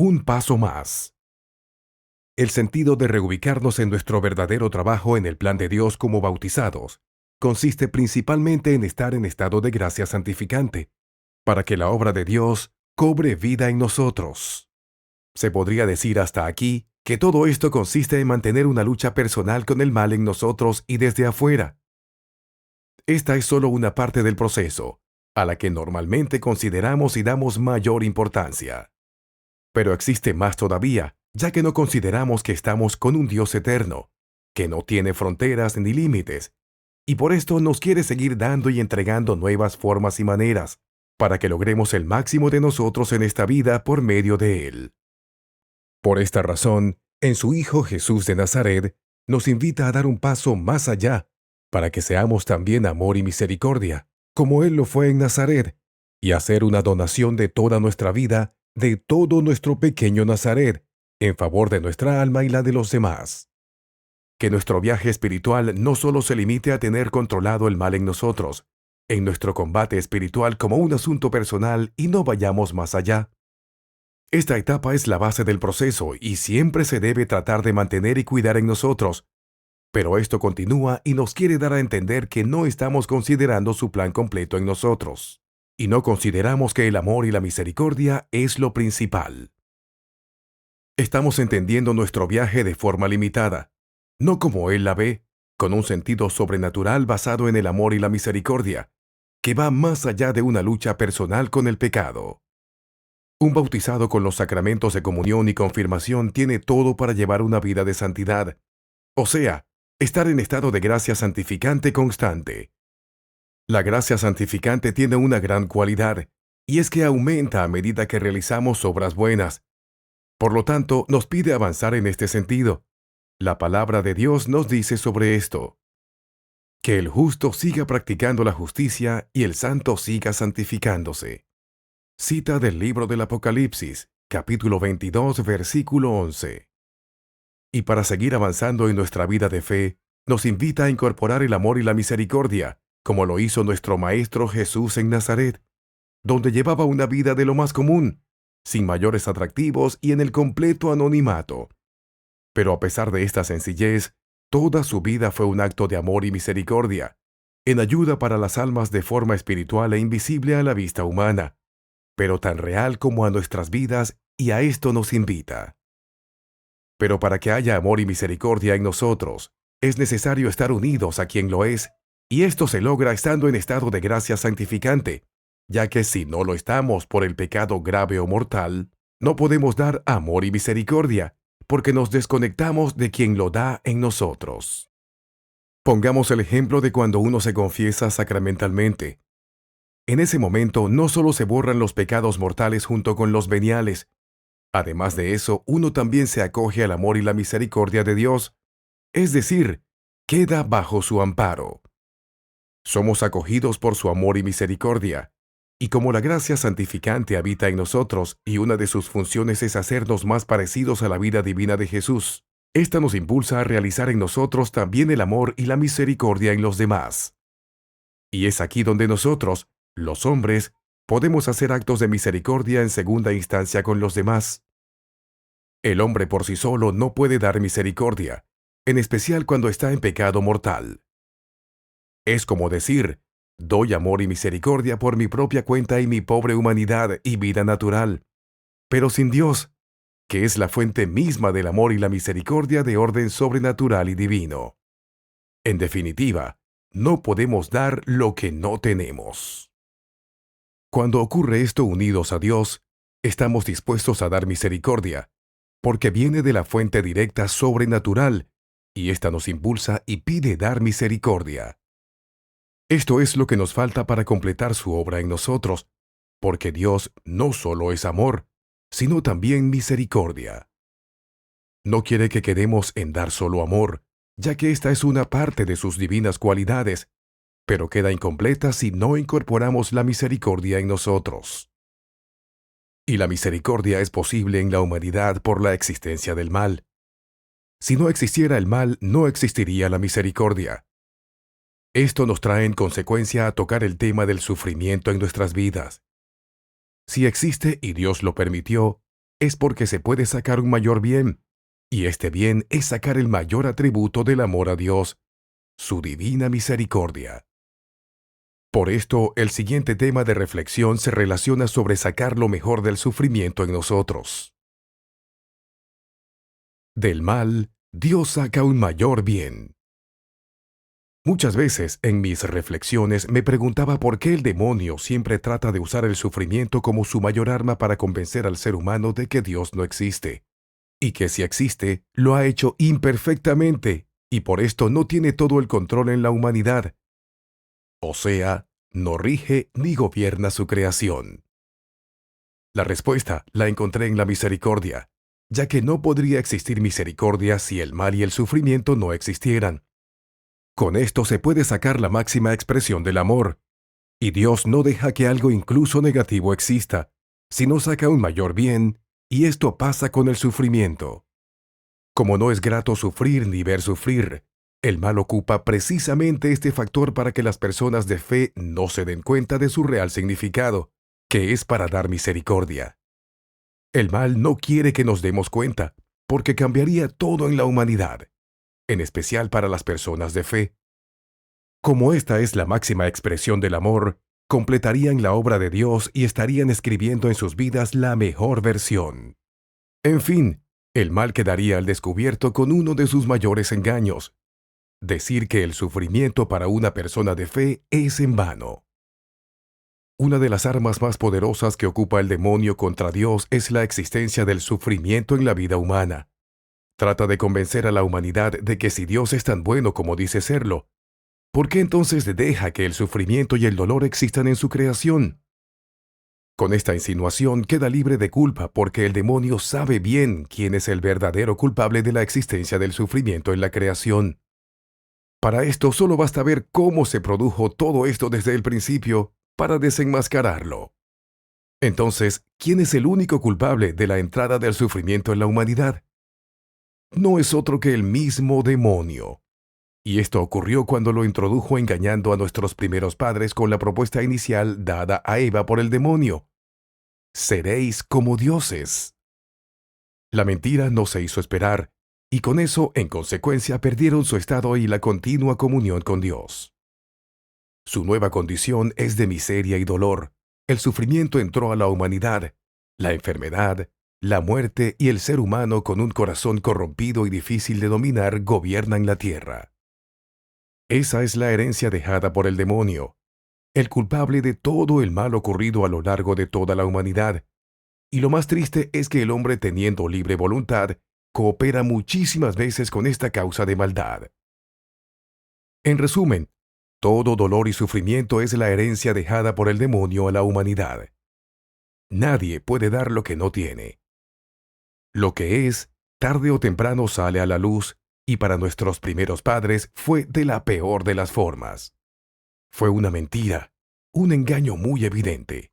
Un paso más. El sentido de reubicarnos en nuestro verdadero trabajo en el plan de Dios como bautizados consiste principalmente en estar en estado de gracia santificante, para que la obra de Dios cobre vida en nosotros. Se podría decir hasta aquí que todo esto consiste en mantener una lucha personal con el mal en nosotros y desde afuera. Esta es solo una parte del proceso, a la que normalmente consideramos y damos mayor importancia. Pero existe más todavía, ya que no consideramos que estamos con un Dios eterno, que no tiene fronteras ni límites, y por esto nos quiere seguir dando y entregando nuevas formas y maneras, para que logremos el máximo de nosotros en esta vida por medio de Él. Por esta razón, en su Hijo Jesús de Nazaret, nos invita a dar un paso más allá, para que seamos también amor y misericordia, como Él lo fue en Nazaret, y hacer una donación de toda nuestra vida, de todo nuestro pequeño Nazaret, en favor de nuestra alma y la de los demás. Que nuestro viaje espiritual no solo se limite a tener controlado el mal en nosotros, en nuestro combate espiritual como un asunto personal y no vayamos más allá. Esta etapa es la base del proceso y siempre se debe tratar de mantener y cuidar en nosotros, pero esto continúa y nos quiere dar a entender que no estamos considerando su plan completo en nosotros, y no consideramos que el amor y la misericordia es lo principal. Estamos entendiendo nuestro viaje de forma limitada, no como Él la ve, con un sentido sobrenatural basado en el amor y la misericordia, que va más allá de una lucha personal con el pecado. Un bautizado con los sacramentos de comunión y confirmación tiene todo para llevar una vida de santidad, o sea, estar en estado de gracia santificante constante. La gracia santificante tiene una gran cualidad, y es que aumenta a medida que realizamos obras buenas. Por lo tanto, nos pide avanzar en este sentido. La palabra de Dios nos dice sobre esto: que el justo siga practicando la justicia y el santo siga santificándose. Cita del libro del Apocalipsis, capítulo 22, versículo 11. Y para seguir avanzando en nuestra vida de fe, nos invita a incorporar el amor y la misericordia, como lo hizo nuestro Maestro Jesús en Nazaret, donde llevaba una vida de lo más común, sin mayores atractivos y en el completo anonimato. Pero a pesar de esta sencillez, toda su vida fue un acto de amor y misericordia, en ayuda para las almas de forma espiritual e invisible a la vista humana, pero tan real como a nuestras vidas, y a esto nos invita. Pero para que haya amor y misericordia en nosotros, es necesario estar unidos a quien lo es, y esto se logra estando en estado de gracia santificante, ya que si no lo estamos por el pecado grave o mortal, no podemos dar amor y misericordia, porque nos desconectamos de quien lo da en nosotros. Pongamos el ejemplo de cuando uno se confiesa sacramentalmente. En ese momento no solo se borran los pecados mortales junto con los veniales. Además de eso, uno también se acoge al amor y la misericordia de Dios, es decir, queda bajo su amparo. Somos acogidos por su amor y misericordia, y como la gracia santificante habita en nosotros y una de sus funciones es hacernos más parecidos a la vida divina de Jesús, esta nos impulsa a realizar en nosotros también el amor y la misericordia en los demás. Y es aquí donde nosotros, los hombres, podemos hacer actos de misericordia en segunda instancia con los demás. El hombre por sí solo no puede dar misericordia, en especial cuando está en pecado mortal. Es como decir, doy amor y misericordia por mi propia cuenta y mi pobre humanidad y vida natural, pero sin Dios, que es la fuente misma del amor y la misericordia de orden sobrenatural y divino. En definitiva, no podemos dar lo que no tenemos. Cuando ocurre esto unidos a Dios, estamos dispuestos a dar misericordia, porque viene de la fuente directa sobrenatural, y ésta nos impulsa y pide dar misericordia. Esto es lo que nos falta para completar su obra en nosotros, porque Dios no solo es amor, sino también misericordia. No quiere que quedemos en dar solo amor, ya que esta es una parte de sus divinas cualidades, pero queda incompleta si no incorporamos la misericordia en nosotros. Y la misericordia es posible en la humanidad por la existencia del mal. Si no existiera el mal, no existiría la misericordia. Esto nos trae en consecuencia a tocar el tema del sufrimiento en nuestras vidas. Si existe y Dios lo permitió, es porque se puede sacar un mayor bien, y este bien es sacar el mayor atributo del amor a Dios, su divina misericordia. Por esto, el siguiente tema de reflexión se relaciona sobre sacar lo mejor del sufrimiento en nosotros. Del mal, Dios saca un mayor bien. Muchas veces en mis reflexiones me preguntaba por qué el demonio siempre trata de usar el sufrimiento como su mayor arma para convencer al ser humano de que Dios no existe, y que si existe, lo ha hecho imperfectamente, y por esto no tiene todo el control en la humanidad. O sea, no rige ni gobierna su creación. La respuesta la encontré en la misericordia, ya que no podría existir misericordia si el mal y el sufrimiento no existieran. Con esto se puede sacar la máxima expresión del amor, y Dios no deja que algo incluso negativo exista, sino saca un mayor bien, y esto pasa con el sufrimiento. Como no es grato sufrir ni ver sufrir, el mal ocupa precisamente este factor para que las personas de fe no se den cuenta de su real significado, que es para dar misericordia. El mal no quiere que nos demos cuenta, porque cambiaría todo en la humanidad, en especial para las personas de fe. Como esta es la máxima expresión del amor, completarían la obra de Dios y estarían escribiendo en sus vidas la mejor versión. En fin, el mal quedaría al descubierto con uno de sus mayores engaños: decir que el sufrimiento para una persona de fe es en vano. Una de las armas más poderosas que ocupa el demonio contra Dios es la existencia del sufrimiento en la vida humana. Trata de convencer a la humanidad de que si Dios es tan bueno como dice serlo, ¿por qué entonces deja que el sufrimiento y el dolor existan en su creación? Con esta insinuación queda libre de culpa porque el demonio sabe bien quién es el verdadero culpable de la existencia del sufrimiento en la creación. Para esto solo basta ver cómo se produjo todo esto desde el principio para desenmascararlo. Entonces, ¿quién es el único culpable de la entrada del sufrimiento en la humanidad? No es otro que el mismo demonio. Y esto ocurrió cuando lo introdujo engañando a nuestros primeros padres con la propuesta inicial dada a Eva por el demonio: seréis como dioses. La mentira no se hizo esperar, y con eso, en consecuencia, perdieron su estado y la continua comunión con Dios. Su nueva condición es de miseria y dolor. El sufrimiento entró a la humanidad, la enfermedad, la muerte y el ser humano con un corazón corrompido y difícil de dominar gobiernan la tierra. Esa es la herencia dejada por el demonio, el culpable de todo el mal ocurrido a lo largo de toda la humanidad. Y lo más triste es que el hombre, teniendo libre voluntad, coopera muchísimas veces con esta causa de maldad. En resumen, todo dolor y sufrimiento es la herencia dejada por el demonio a la humanidad. Nadie puede dar lo que no tiene. Lo que es, tarde o temprano sale a la luz, y para nuestros primeros padres fue de la peor de las formas. Fue una mentira, un engaño muy evidente.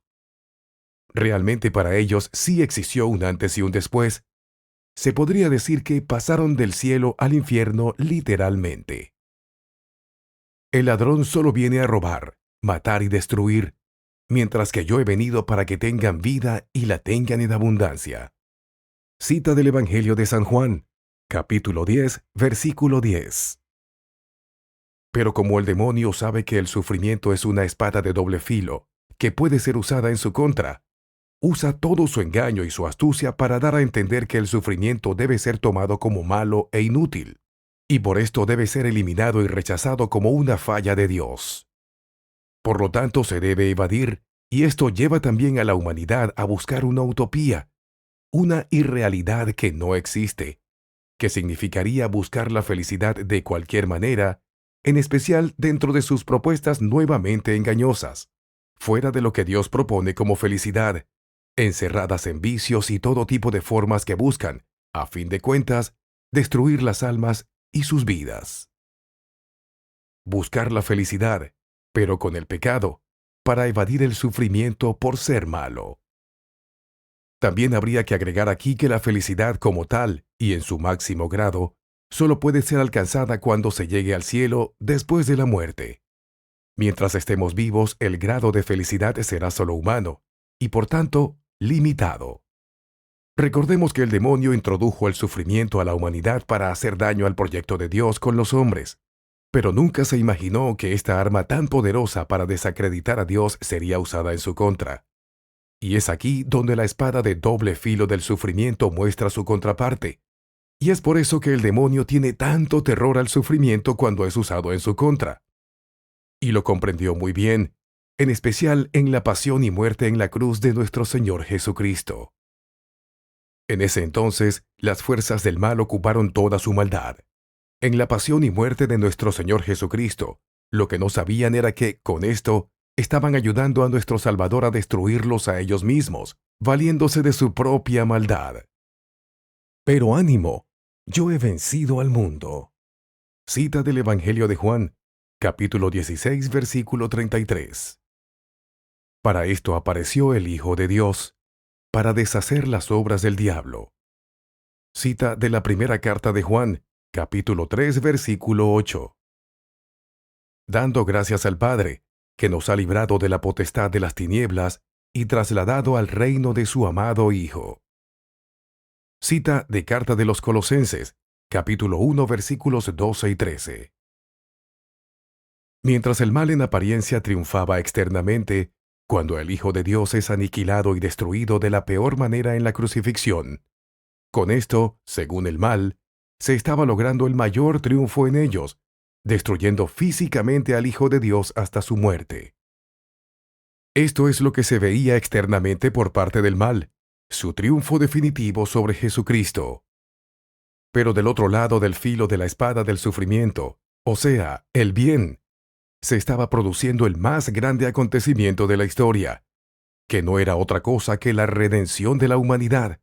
Realmente para ellos sí existió un antes y un después. Se podría decir que pasaron del cielo al infierno literalmente. El ladrón solo viene a robar, matar y destruir, mientras que yo he venido para que tengan vida y la tengan en abundancia. Cita del Evangelio de San Juan, capítulo 10, versículo 10. Pero como el demonio sabe que el sufrimiento es una espada de doble filo, que puede ser usada en su contra, usa todo su engaño y su astucia para dar a entender que el sufrimiento debe ser tomado como malo e inútil, y por esto debe ser eliminado y rechazado como una falla de Dios. Por lo tanto, se debe evadir, y esto lleva también a la humanidad a buscar una utopía, una irrealidad que no existe, que significaría buscar la felicidad de cualquier manera, en especial dentro de sus propuestas nuevamente engañosas, fuera de lo que Dios propone como felicidad, encerradas en vicios y todo tipo de formas que buscan, a fin de cuentas, destruir las almas y sus vidas. Buscar la felicidad, pero con el pecado, para evadir el sufrimiento por ser malo. También habría que agregar aquí que la felicidad como tal, y en su máximo grado, solo puede ser alcanzada cuando se llegue al cielo después de la muerte. Mientras estemos vivos, el grado de felicidad será solo humano, y por tanto, limitado. Recordemos que el demonio introdujo el sufrimiento a la humanidad para hacer daño al proyecto de Dios con los hombres, pero nunca se imaginó que esta arma tan poderosa para desacreditar a Dios sería usada en su contra. Y es aquí donde la espada de doble filo del sufrimiento muestra su contraparte. Y es por eso que el demonio tiene tanto terror al sufrimiento cuando es usado en su contra. Y lo comprendió muy bien, en especial en la pasión y muerte en la cruz de nuestro Señor Jesucristo. En ese entonces, las fuerzas del mal ocuparon toda su maldad. En la pasión y muerte de nuestro Señor Jesucristo, lo que no sabían era que, con esto, estaban ayudando a nuestro Salvador a destruirlos a ellos mismos, valiéndose de su propia maldad. Pero ánimo, yo he vencido al mundo. Cita del Evangelio de Juan, capítulo 16, versículo 33. Para esto apareció el Hijo de Dios, para deshacer las obras del diablo. Cita de la primera carta de Juan, capítulo 3, versículo 8. Dando gracias al Padre, que nos ha librado de la potestad de las tinieblas y trasladado al reino de su amado Hijo. Cita de Carta de los Colosenses, capítulo 1, versículos 12 y 13. Mientras el mal en apariencia triunfaba externamente, cuando el Hijo de Dios es aniquilado y destruido de la peor manera en la crucifixión, con esto, según el mal, se estaba logrando el mayor triunfo en ellos, destruyendo físicamente al Hijo de Dios hasta su muerte. Esto es lo que se veía externamente por parte del mal, su triunfo definitivo sobre Jesucristo. Pero del otro lado del filo de la espada del sufrimiento, o sea, el bien, se estaba produciendo el más grande acontecimiento de la historia, que no era otra cosa que la redención de la humanidad.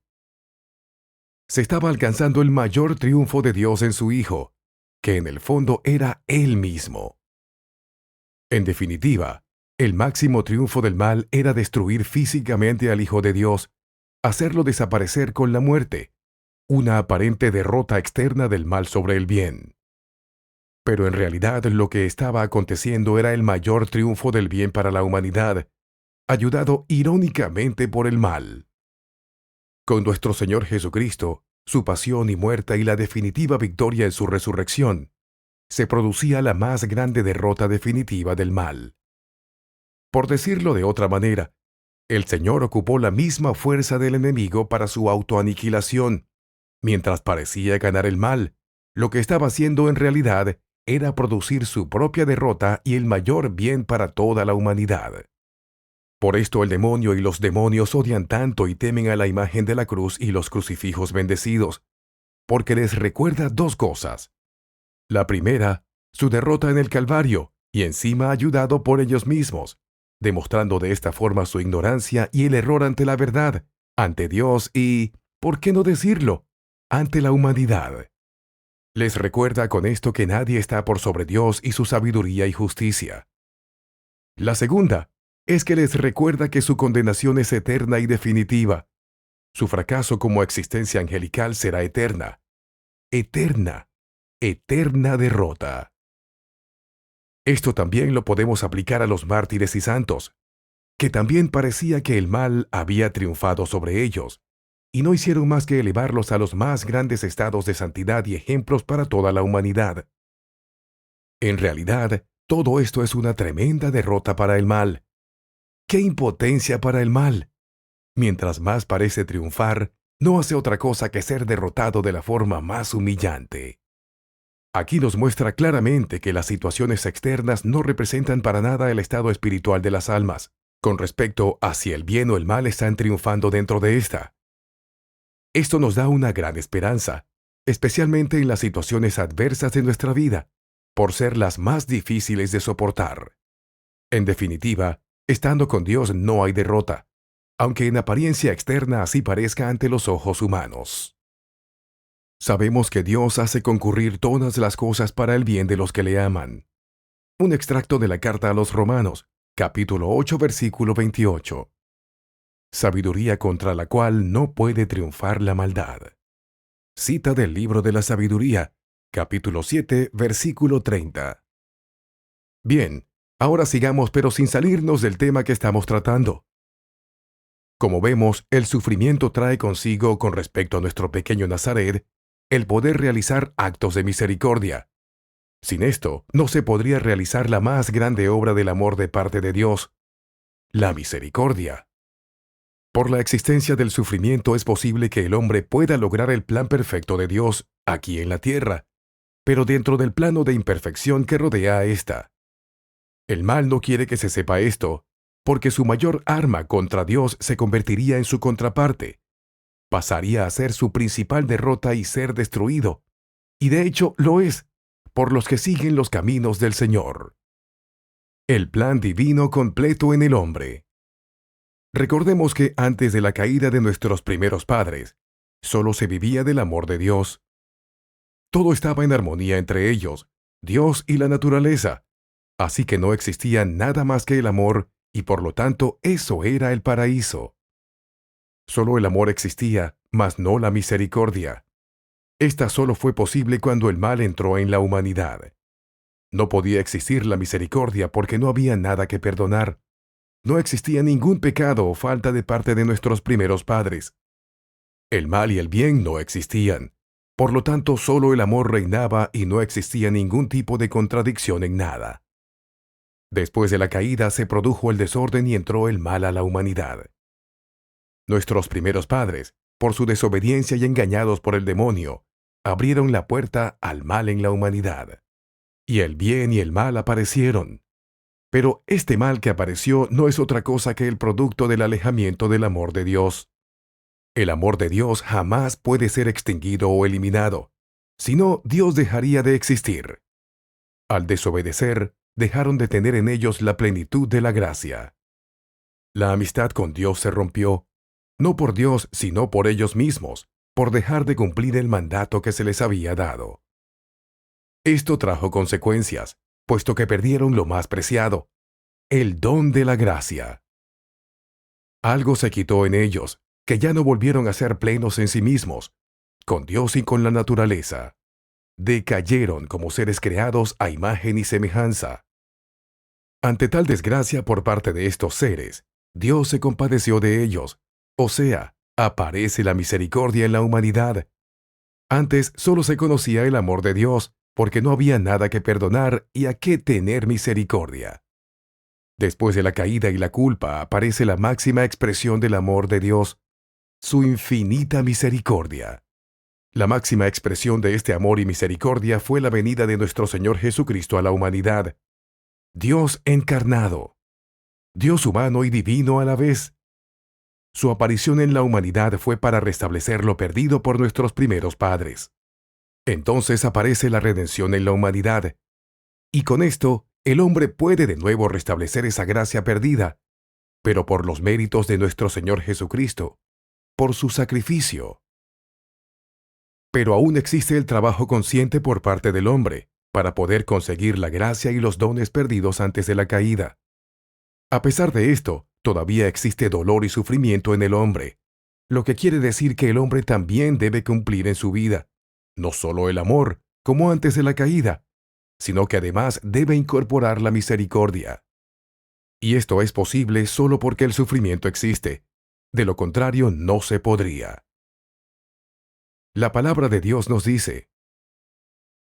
Se estaba alcanzando el mayor triunfo de Dios en su Hijo, que en el fondo era Él mismo. En definitiva, el máximo triunfo del mal era destruir físicamente al Hijo de Dios, hacerlo desaparecer con la muerte, una aparente derrota externa del mal sobre el bien. Pero en realidad lo que estaba aconteciendo era el mayor triunfo del bien para la humanidad, ayudado irónicamente por el mal. Con nuestro Señor Jesucristo, su pasión y muerte y la definitiva victoria en su resurrección, se producía la más grande derrota definitiva del mal. Por decirlo de otra manera, el Señor ocupó la misma fuerza del enemigo para su autoaniquilación. Mientras parecía ganar el mal, lo que estaba haciendo en realidad era producir su propia derrota y el mayor bien para toda la humanidad. Por esto el demonio y los demonios odian tanto y temen a la imagen de la cruz y los crucifijos bendecidos, porque les recuerda dos cosas. La primera, su derrota en el Calvario, y encima ayudado por ellos mismos, demostrando de esta forma su ignorancia y el error ante la verdad, ante Dios y, ¿por qué no decirlo?, ante la humanidad. Les recuerda con esto que nadie está por sobre Dios y su sabiduría y justicia. La segunda es que les recuerda que su condenación es eterna y definitiva. Su fracaso como existencia angelical será eterna. Eterna, eterna derrota. Esto también lo podemos aplicar a los mártires y santos, que también parecía que el mal había triunfado sobre ellos, y no hicieron más que elevarlos a los más grandes estados de santidad y ejemplos para toda la humanidad. En realidad, todo esto es una tremenda derrota para el mal. ¡Qué impotencia para el mal! Mientras más parece triunfar, no hace otra cosa que ser derrotado de la forma más humillante. Aquí nos muestra claramente que las situaciones externas no representan para nada el estado espiritual de las almas, con respecto a si el bien o el mal están triunfando dentro de esta. Esto nos da una gran esperanza, especialmente en las situaciones adversas de nuestra vida, por ser las más difíciles de soportar. En definitiva, estando con Dios no hay derrota, aunque en apariencia externa así parezca ante los ojos humanos. Sabemos que Dios hace concurrir todas las cosas para el bien de los que le aman. Un extracto de la carta a los Romanos, capítulo 8, versículo 28. Sabiduría contra la cual no puede triunfar la maldad. Cita del libro de la sabiduría, capítulo 7, versículo 30. Bien, ahora sigamos pero sin salirnos del tema que estamos tratando. Como vemos, el sufrimiento trae consigo, con respecto a nuestro pequeño Nazaret, el poder realizar actos de misericordia. Sin esto, no se podría realizar la más grande obra del amor de parte de Dios, la misericordia. Por la existencia del sufrimiento es posible que el hombre pueda lograr el plan perfecto de Dios aquí en la tierra, pero dentro del plano de imperfección que rodea a ésta. El mal no quiere que se sepa esto, porque su mayor arma contra Dios se convertiría en su contraparte. Pasaría a ser su principal derrota y ser destruido. Y de hecho lo es, por los que siguen los caminos del Señor. El plan divino completo en el hombre. Recordemos que antes de la caída de nuestros primeros padres, solo se vivía del amor de Dios. Todo estaba en armonía entre ellos, Dios y la naturaleza. Así que no existía nada más que el amor, y por lo tanto eso era el paraíso. Solo el amor existía, mas no la misericordia. Esta solo fue posible cuando el mal entró en la humanidad. No podía existir la misericordia porque no había nada que perdonar. No existía ningún pecado o falta de parte de nuestros primeros padres. El mal y el bien no existían. Por lo tanto, solo el amor reinaba y no existía ningún tipo de contradicción en nada. Después de la caída se produjo el desorden y entró el mal a la humanidad. Nuestros primeros padres, por su desobediencia y engañados por el demonio, abrieron la puerta al mal en la humanidad. Y el bien y el mal aparecieron. Pero este mal que apareció no es otra cosa que el producto del alejamiento del amor de Dios. El amor de Dios jamás puede ser extinguido o eliminado, si no, Dios dejaría de existir. Al desobedecer, dejaron de tener en ellos la plenitud de la gracia. La amistad con Dios se rompió, no por Dios, sino por ellos mismos, por dejar de cumplir el mandato que se les había dado. Esto trajo consecuencias, puesto que perdieron lo más preciado, el don de la gracia. Algo se quitó en ellos, que ya no volvieron a ser plenos en sí mismos, con Dios y con la naturaleza. Decayeron como seres creados a imagen y semejanza. Ante tal desgracia por parte de estos seres, Dios se compadeció de ellos, o sea, aparece la misericordia en la humanidad. Antes solo se conocía el amor de Dios, porque no había nada que perdonar y a qué tener misericordia. Después de la caída y la culpa aparece la máxima expresión del amor de Dios, su infinita misericordia. La máxima expresión de este amor y misericordia fue la venida de nuestro Señor Jesucristo a la humanidad. Dios encarnado, Dios humano y divino a la vez. Su aparición en la humanidad fue para restablecer lo perdido por nuestros primeros padres. Entonces aparece la redención en la humanidad. Y con esto, el hombre puede de nuevo restablecer esa gracia perdida, pero por los méritos de nuestro Señor Jesucristo, por su sacrificio. Pero aún existe el trabajo consciente por parte del hombre, para poder conseguir la gracia y los dones perdidos antes de la caída. A pesar de esto, todavía existe dolor y sufrimiento en el hombre, lo que quiere decir que el hombre también debe cumplir en su vida, no solo el amor, como antes de la caída, sino que además debe incorporar la misericordia. Y esto es posible solo porque el sufrimiento existe. De lo contrario, no se podría. La palabra de Dios nos dice: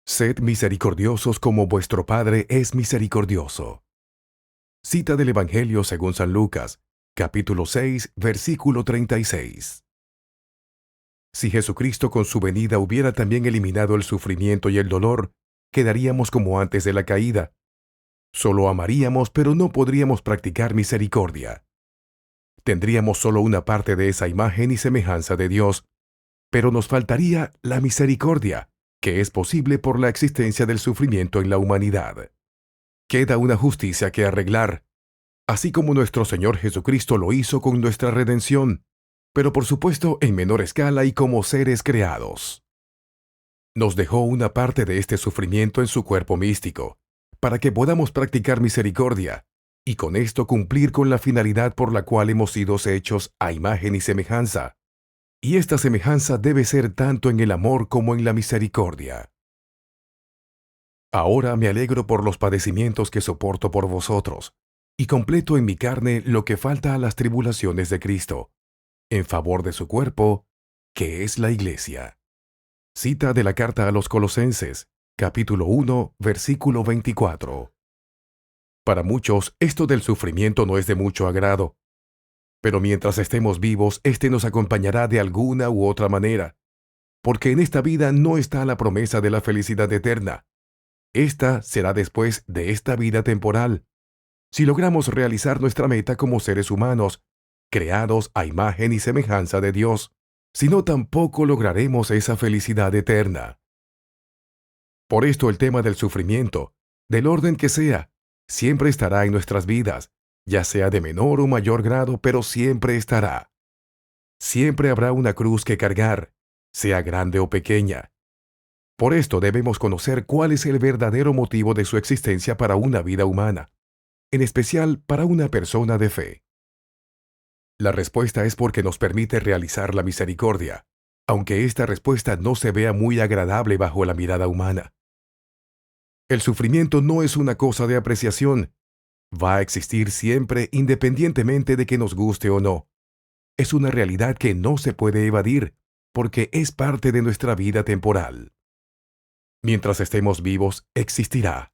«Sed misericordiosos como vuestro Padre es misericordioso». Cita del Evangelio según San Lucas, capítulo 6, versículo 36. Si Jesucristo con su venida hubiera también eliminado el sufrimiento y el dolor, quedaríamos como antes de la caída. Solo amaríamos, pero no podríamos practicar misericordia. Tendríamos solo una parte de esa imagen y semejanza de Dios, pero nos faltaría la misericordia, que es posible por la existencia del sufrimiento en la humanidad. Queda una justicia que arreglar, así como nuestro Señor Jesucristo lo hizo con nuestra redención, pero por supuesto en menor escala y como seres creados. Nos dejó una parte de este sufrimiento en su cuerpo místico, para que podamos practicar misericordia, y con esto cumplir con la finalidad por la cual hemos sido hechos a imagen y semejanza. Y esta semejanza debe ser tanto en el amor como en la misericordia. Ahora me alegro por los padecimientos que soporto por vosotros, y completo en mi carne lo que falta a las tribulaciones de Cristo, en favor de su cuerpo, que es la Iglesia. Cita de la carta a los Colosenses, capítulo 1, versículo 24. Para muchos, esto del sufrimiento no es de mucho agrado, pero mientras estemos vivos, este nos acompañará de alguna u otra manera, porque en esta vida no está la promesa de la felicidad eterna. Esta será después de esta vida temporal, si logramos realizar nuestra meta como seres humanos, creados a imagen y semejanza de Dios. Si no, tampoco lograremos esa felicidad eterna. Por esto el tema del sufrimiento, del orden que sea, siempre estará en nuestras vidas, ya sea de menor o mayor grado, pero siempre estará. Siempre habrá una cruz que cargar, sea grande o pequeña. Por esto debemos conocer cuál es el verdadero motivo de su existencia para una vida humana, en especial para una persona de fe. La respuesta es porque nos permite realizar la misericordia, aunque esta respuesta no se vea muy agradable bajo la mirada humana. El sufrimiento no es una cosa de apreciación. Va a existir siempre independientemente de que nos guste o no. Es una realidad que no se puede evadir, porque es parte de nuestra vida temporal. Mientras estemos vivos, existirá.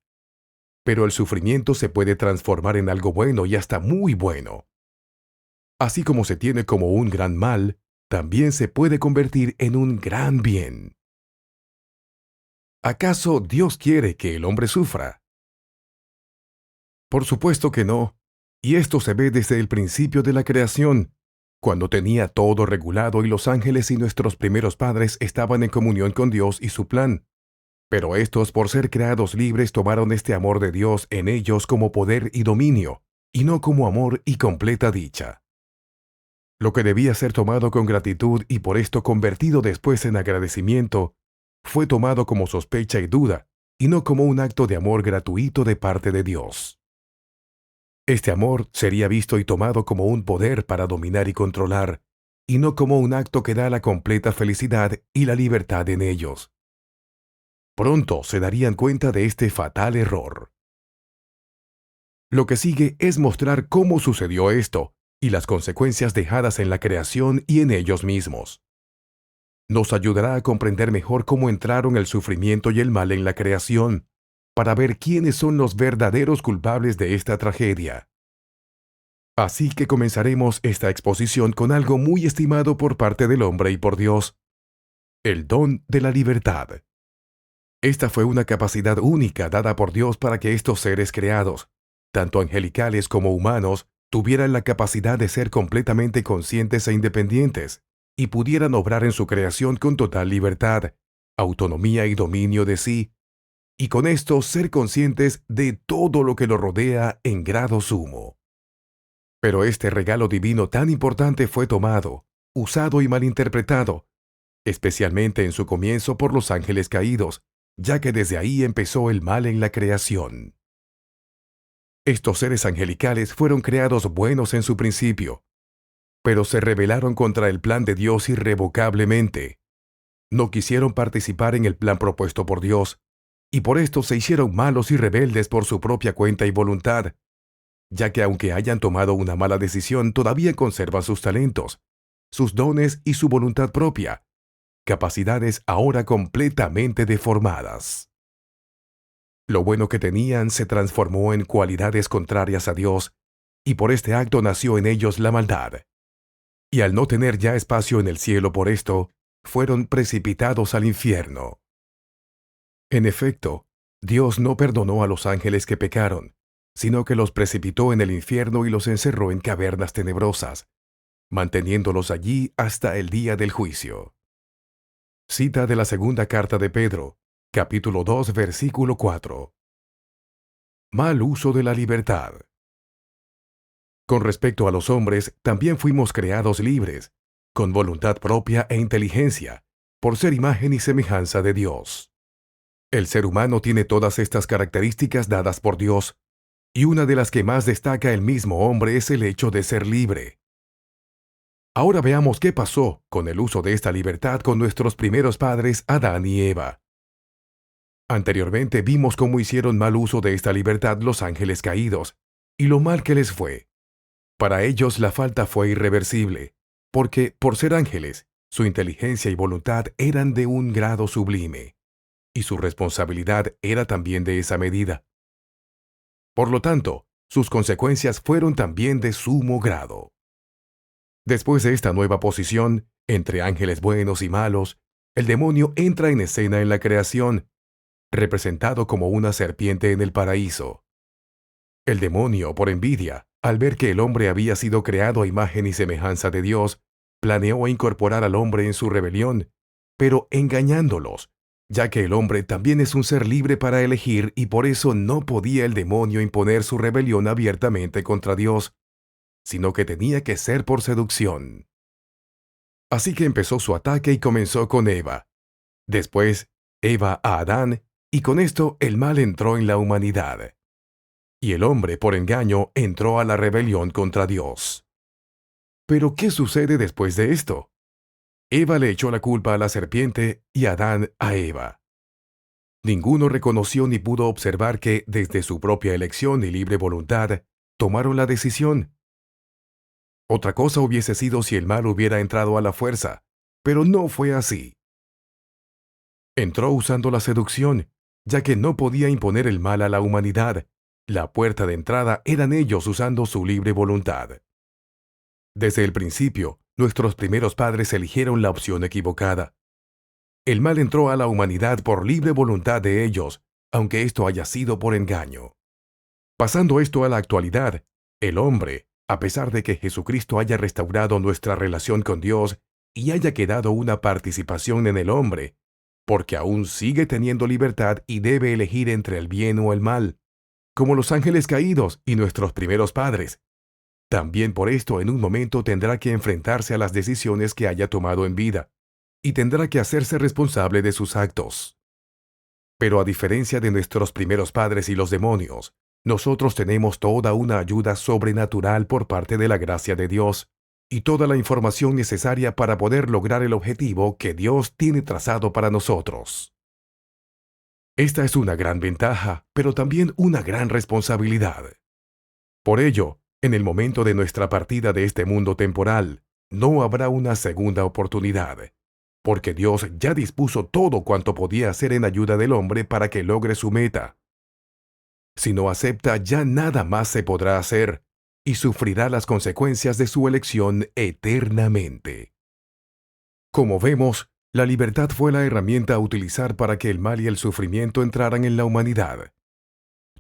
Pero el sufrimiento se puede transformar en algo bueno y hasta muy bueno. Así como se tiene como un gran mal, también se puede convertir en un gran bien. ¿Acaso Dios quiere que el hombre sufra? Por supuesto que no, y esto se ve desde el principio de la creación, cuando tenía todo regulado y los ángeles y nuestros primeros padres estaban en comunión con Dios y su plan. Pero estos, por ser creados libres, tomaron este amor de Dios en ellos como poder y dominio, y no como amor y completa dicha. Lo que debía ser tomado con gratitud y por esto convertido después en agradecimiento, fue tomado como sospecha y duda, y no como un acto de amor gratuito de parte de Dios. Este amor sería visto y tomado como un poder para dominar y controlar, y no como un acto que da la completa felicidad y la libertad en ellos. Pronto se darían cuenta de este fatal error. Lo que sigue es mostrar cómo sucedió esto, y las consecuencias dejadas en la creación y en ellos mismos. Nos ayudará a comprender mejor cómo entraron el sufrimiento y el mal en la creación, para ver quiénes son los verdaderos culpables de esta tragedia. Así que comenzaremos esta exposición con algo muy estimado por parte del hombre y por Dios: el don de la libertad. Esta fue una capacidad única dada por Dios para que estos seres creados, tanto angelicales como humanos, tuvieran la capacidad de ser completamente conscientes e independientes, y pudieran obrar en su creación con total libertad, autonomía y dominio de sí, y con esto ser conscientes de todo lo que los rodea en grado sumo. Pero este regalo divino tan importante fue tomado, usado y malinterpretado, especialmente en su comienzo por los ángeles caídos, ya que desde ahí empezó el mal en la creación. Estos seres angelicales fueron creados buenos en su principio, pero se rebelaron contra el plan de Dios irrevocablemente. No quisieron participar en el plan propuesto por Dios, y por esto se hicieron malos y rebeldes por su propia cuenta y voluntad, ya que aunque hayan tomado una mala decisión, todavía conservan sus talentos, sus dones y su voluntad propia, capacidades ahora completamente deformadas. Lo bueno que tenían se transformó en cualidades contrarias a Dios, y por este acto nació en ellos la maldad. Y al no tener ya espacio en el cielo por esto, fueron precipitados al infierno. En efecto, Dios no perdonó a los ángeles que pecaron, sino que los precipitó en el infierno y los encerró en cavernas tenebrosas, manteniéndolos allí hasta el día del juicio. Cita de la segunda carta de Pedro, capítulo 2, versículo 4. Mal uso de la libertad. Con respecto a los hombres, también fuimos creados libres, con voluntad propia e inteligencia, por ser imagen y semejanza de Dios. El ser humano tiene todas estas características dadas por Dios, y una de las que más destaca el mismo hombre es el hecho de ser libre. Ahora veamos qué pasó con el uso de esta libertad con nuestros primeros padres Adán y Eva. Anteriormente vimos cómo hicieron mal uso de esta libertad los ángeles caídos, y lo mal que les fue. Para ellos la falta fue irreversible, porque, por ser ángeles, su inteligencia y voluntad eran de un grado sublime, y su responsabilidad era también de esa medida. Por lo tanto, sus consecuencias fueron también de sumo grado. Después de esta nueva posición, entre ángeles buenos y malos, el demonio entra en escena en la creación, representado como una serpiente en el paraíso. El demonio, por envidia, al ver que el hombre había sido creado a imagen y semejanza de Dios, planeó incorporar al hombre en su rebelión, pero engañándolos, ya que el hombre también es un ser libre para elegir y por eso no podía el demonio imponer su rebelión abiertamente contra Dios, sino que tenía que ser por seducción. Así que empezó su ataque y comenzó con Eva. Después, Eva a Adán, y con esto el mal entró en la humanidad. Y el hombre, por engaño, entró a la rebelión contra Dios. Pero, ¿qué sucede después de esto? Eva le echó la culpa a la serpiente y Adán a Eva. Ninguno reconoció ni pudo observar que, desde su propia elección y libre voluntad, tomaron la decisión. Otra cosa hubiese sido si el mal hubiera entrado a la fuerza, pero no fue así. Entró usando la seducción, ya que no podía imponer el mal a la humanidad. La puerta de entrada eran ellos usando su libre voluntad. Desde el principio, nuestros primeros padres eligieron la opción equivocada. El mal entró a la humanidad por libre voluntad de ellos, aunque esto haya sido por engaño. Pasando esto a la actualidad, el hombre, a pesar de que Jesucristo haya restaurado nuestra relación con Dios y haya quedado una participación en el hombre, porque aún sigue teniendo libertad y debe elegir entre el bien o el mal, como los ángeles caídos y nuestros primeros padres. También por esto en un momento tendrá que enfrentarse a las decisiones que haya tomado en vida, y tendrá que hacerse responsable de sus actos. Pero a diferencia de nuestros primeros padres y los demonios, nosotros tenemos toda una ayuda sobrenatural por parte de la gracia de Dios, y toda la información necesaria para poder lograr el objetivo que Dios tiene trazado para nosotros. Esta es una gran ventaja, pero también una gran responsabilidad. Por ello, en el momento de nuestra partida de este mundo temporal, no habrá una segunda oportunidad, porque Dios ya dispuso todo cuanto podía hacer en ayuda del hombre para que logre su meta. Si no acepta, ya nada más se podrá hacer, y sufrirá las consecuencias de su elección eternamente. Como vemos, la libertad fue la herramienta a utilizar para que el mal y el sufrimiento entraran en la humanidad.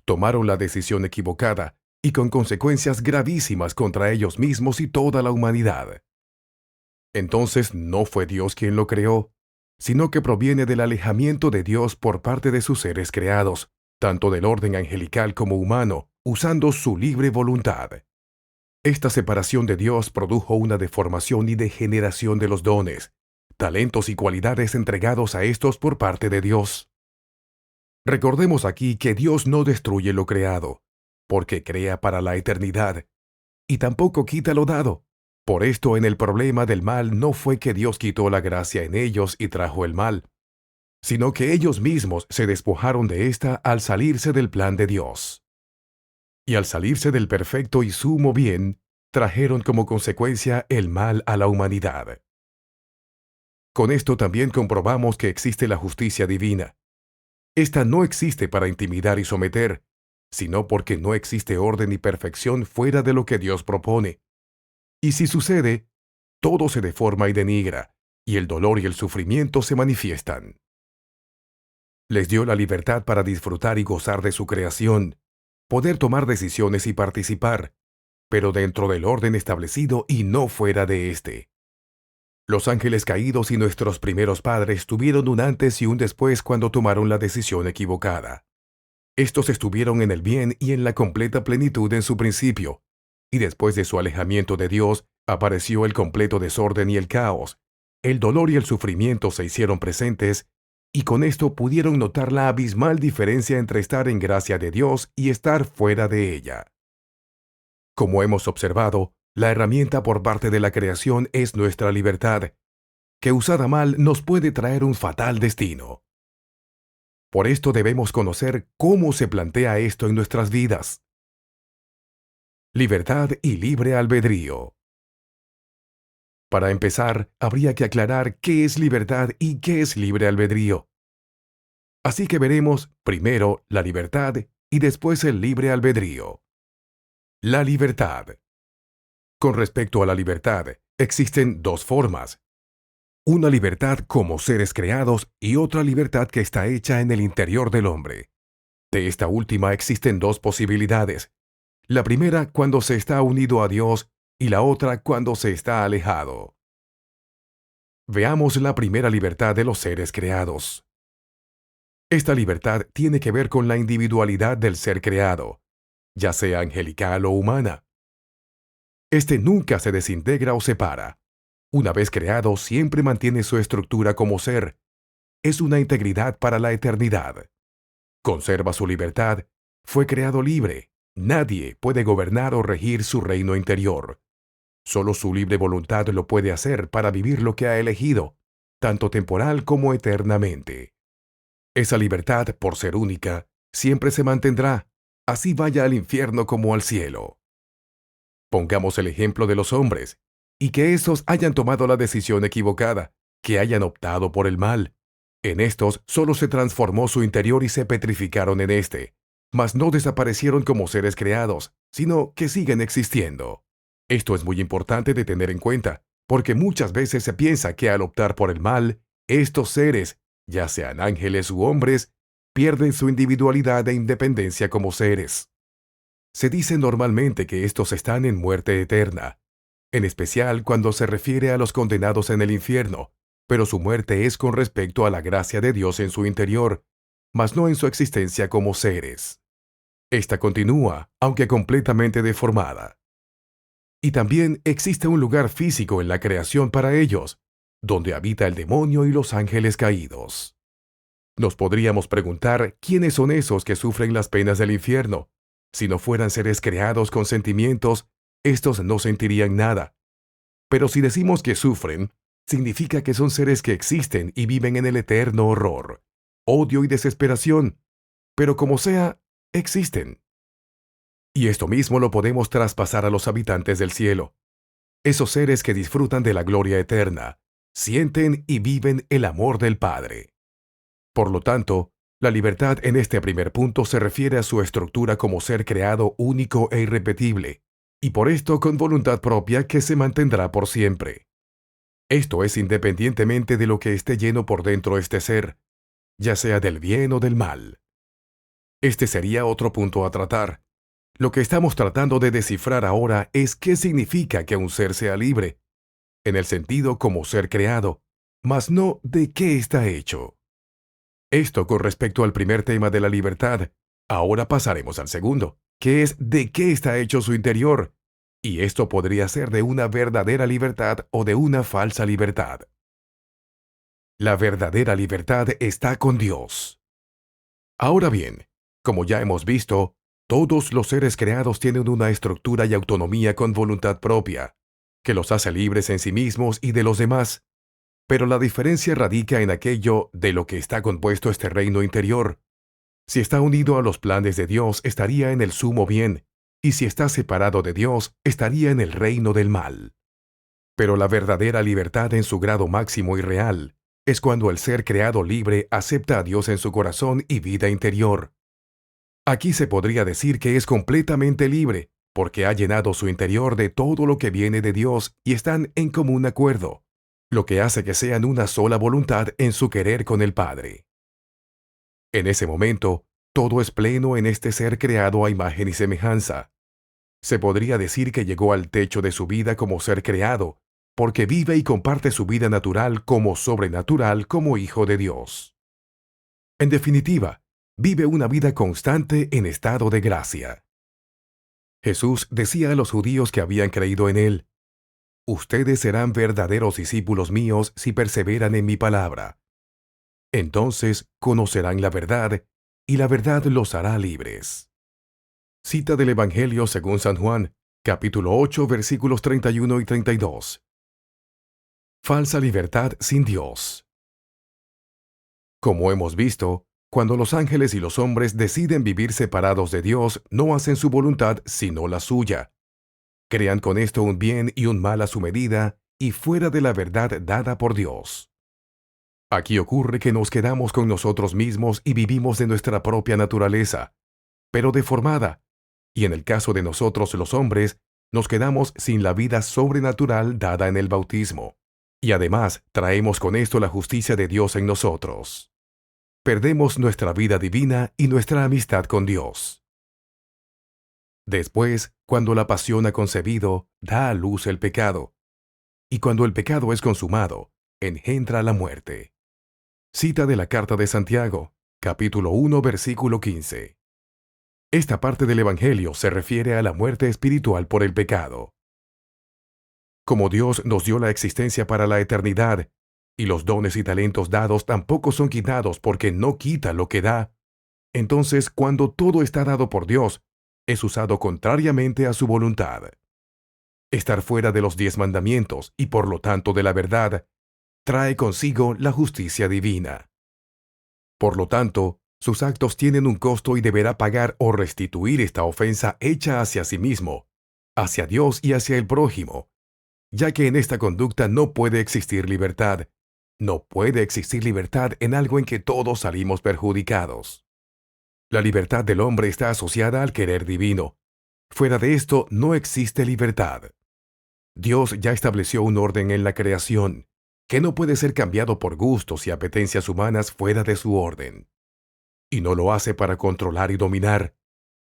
Tomaron la decisión equivocada, y con consecuencias gravísimas contra ellos mismos y toda la humanidad. Entonces no fue Dios quien lo creó, sino que proviene del alejamiento de Dios por parte de sus seres creados, tanto del orden angelical como humano, usando su libre voluntad. Esta separación de Dios produjo una deformación y degeneración de los dones, talentos y cualidades entregados a estos por parte de Dios. Recordemos aquí que Dios no destruye lo creado, porque crea para la eternidad, y tampoco quita lo dado. Por esto en el problema del mal no fue que Dios quitó la gracia en ellos y trajo el mal, sino que ellos mismos se despojaron de ésta al salirse del plan de Dios. Y al salirse del perfecto y sumo bien, trajeron como consecuencia el mal a la humanidad. Con esto también comprobamos que existe la justicia divina. Esta no existe para intimidar y someter, sino porque no existe orden y perfección fuera de lo que Dios propone. Y si sucede, todo se deforma y denigra, y el dolor y el sufrimiento se manifiestan. Les dio la libertad para disfrutar y gozar de su creación, poder tomar decisiones y participar, pero dentro del orden establecido y no fuera de éste. Los ángeles caídos y nuestros primeros padres tuvieron un antes y un después cuando tomaron la decisión equivocada. Estos estuvieron en el bien y en la completa plenitud en su principio, y después de su alejamiento de Dios, apareció el completo desorden y el caos. El dolor y el sufrimiento se hicieron presentes, y con esto pudieron notar la abismal diferencia entre estar en gracia de Dios y estar fuera de ella. Como hemos observado, la herramienta por parte de la creación es nuestra libertad, que usada mal nos puede traer un fatal destino. Por esto debemos conocer cómo se plantea esto en nuestras vidas. Libertad y libre albedrío. Para empezar, habría que aclarar qué es libertad y qué es libre albedrío. Así que veremos primero la libertad y después el libre albedrío. La libertad. Con respecto a la libertad, existen dos formas. Una libertad como seres creados y otra libertad que está hecha en el interior del hombre. De esta última existen dos posibilidades. La primera cuando se está unido a Dios y la otra cuando se está alejado. Veamos la primera libertad de los seres creados. Esta libertad tiene que ver con la individualidad del ser creado, ya sea angelical o humana. Este nunca se desintegra o separa. Una vez creado, siempre mantiene su estructura como ser. Es una integridad para la eternidad. Conserva su libertad. Fue creado libre. Nadie puede gobernar o regir su reino interior. Solo su libre voluntad lo puede hacer para vivir lo que ha elegido, tanto temporal como eternamente. Esa libertad, por ser única, siempre se mantendrá, así vaya al infierno como al cielo. Pongamos el ejemplo de los hombres, y que estos hayan tomado la decisión equivocada, que hayan optado por el mal. En estos solo se transformó su interior y se petrificaron en éste, mas no desaparecieron como seres creados, sino que siguen existiendo. Esto es muy importante de tener en cuenta, porque muchas veces se piensa que al optar por el mal, estos seres, ya sean ángeles u hombres, pierden su individualidad e independencia como seres. Se dice normalmente que estos están en muerte eterna, en especial cuando se refiere a los condenados en el infierno, pero su muerte es con respecto a la gracia de Dios en su interior, mas no en su existencia como seres. Esta continúa, aunque completamente deformada. Y también existe un lugar físico en la creación para ellos, donde habita el demonio y los ángeles caídos. Nos podríamos preguntar quiénes son esos que sufren las penas del infierno. Si no fueran seres creados con sentimientos, estos no sentirían nada. Pero si decimos que sufren, significa que son seres que existen y viven en el eterno horror, odio y desesperación. Pero como sea, existen. Y esto mismo lo podemos traspasar a los habitantes del cielo. Esos seres que disfrutan de la gloria eterna, sienten y viven el amor del Padre. Por lo tanto, la libertad en este primer punto se refiere a su estructura como ser creado único e irrepetible, y por esto con voluntad propia que se mantendrá por siempre. Esto es independientemente de lo que esté lleno por dentro este ser, ya sea del bien o del mal. Este sería otro punto a tratar. Lo que estamos tratando de descifrar ahora es qué significa que un ser sea libre, en el sentido como ser creado, mas no de qué está hecho. Esto con respecto al primer tema de la libertad. Ahora pasaremos al segundo, que es de qué está hecho su interior, y esto podría ser de una verdadera libertad o de una falsa libertad. La verdadera libertad está con Dios. Ahora bien, como ya hemos visto, todos los seres creados tienen una estructura y autonomía con voluntad propia, que los hace libres en sí mismos y de los demás. Pero la diferencia radica en aquello de lo que está compuesto este reino interior. Si está unido a los planes de Dios, estaría en el sumo bien, y si está separado de Dios, estaría en el reino del mal. Pero la verdadera libertad en su grado máximo y real es cuando el ser creado libre acepta a Dios en su corazón y vida interior. Aquí se podría decir que es completamente libre, porque ha llenado su interior de todo lo que viene de Dios y están en común acuerdo, lo que hace que sean una sola voluntad en su querer con el Padre. En ese momento, todo es pleno en este ser creado a imagen y semejanza. Se podría decir que llegó al techo de su vida como ser creado, porque vive y comparte su vida natural como sobrenatural como hijo de Dios. En definitiva, vive una vida constante en estado de gracia. Jesús decía a los judíos que habían creído en él: «Ustedes serán verdaderos discípulos míos si perseveran en mi palabra. Entonces conocerán la verdad, y la verdad los hará libres». Cita del Evangelio según San Juan, capítulo 8, versículos 31 y 32. Falsa libertad sin Dios. Como hemos visto, cuando los ángeles y los hombres deciden vivir separados de Dios, no hacen su voluntad sino la suya. Crean con esto un bien y un mal a su medida, y fuera de la verdad dada por Dios. Aquí ocurre que nos quedamos con nosotros mismos y vivimos de nuestra propia naturaleza, pero deformada, y en el caso de nosotros los hombres, nos quedamos sin la vida sobrenatural dada en el bautismo. Y además traemos con esto la justicia de Dios en nosotros. Perdemos nuestra vida divina y nuestra amistad con Dios. Después, cuando la pasión ha concebido, da a luz el pecado. Y cuando el pecado es consumado, engendra la muerte. Cita de la carta de Santiago, capítulo 1, versículo 15. Esta parte del Evangelio se refiere a la muerte espiritual por el pecado. Como Dios nos dio la existencia para la eternidad, y los dones y talentos dados tampoco son quitados porque no quita lo que da, entonces cuando todo está dado por Dios, es usado contrariamente a su voluntad. Estar fuera de los 10 mandamientos y por lo tanto de la verdad, trae consigo la justicia divina. Por lo tanto, sus actos tienen un costo y deberá pagar o restituir esta ofensa hecha hacia sí mismo, hacia Dios y hacia el prójimo, ya que en esta conducta no puede existir libertad. No puede existir libertad en algo en que todos salimos perjudicados. La libertad del hombre está asociada al querer divino. Fuera de esto no existe libertad. Dios ya estableció un orden en la creación, que no puede ser cambiado por gustos y apetencias humanas fuera de su orden. Y no lo hace para controlar y dominar,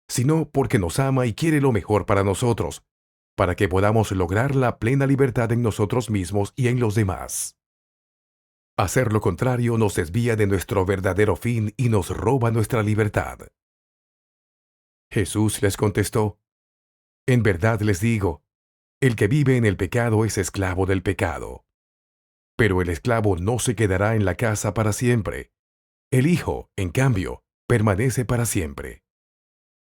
sino porque nos ama y quiere lo mejor para nosotros, para que podamos lograr la plena libertad en nosotros mismos y en los demás. Hacer lo contrario nos desvía de nuestro verdadero fin y nos roba nuestra libertad. Jesús les contestó: En verdad les digo, el que vive en el pecado es esclavo del pecado. Pero el esclavo no se quedará en la casa para siempre. El Hijo, en cambio, permanece para siempre.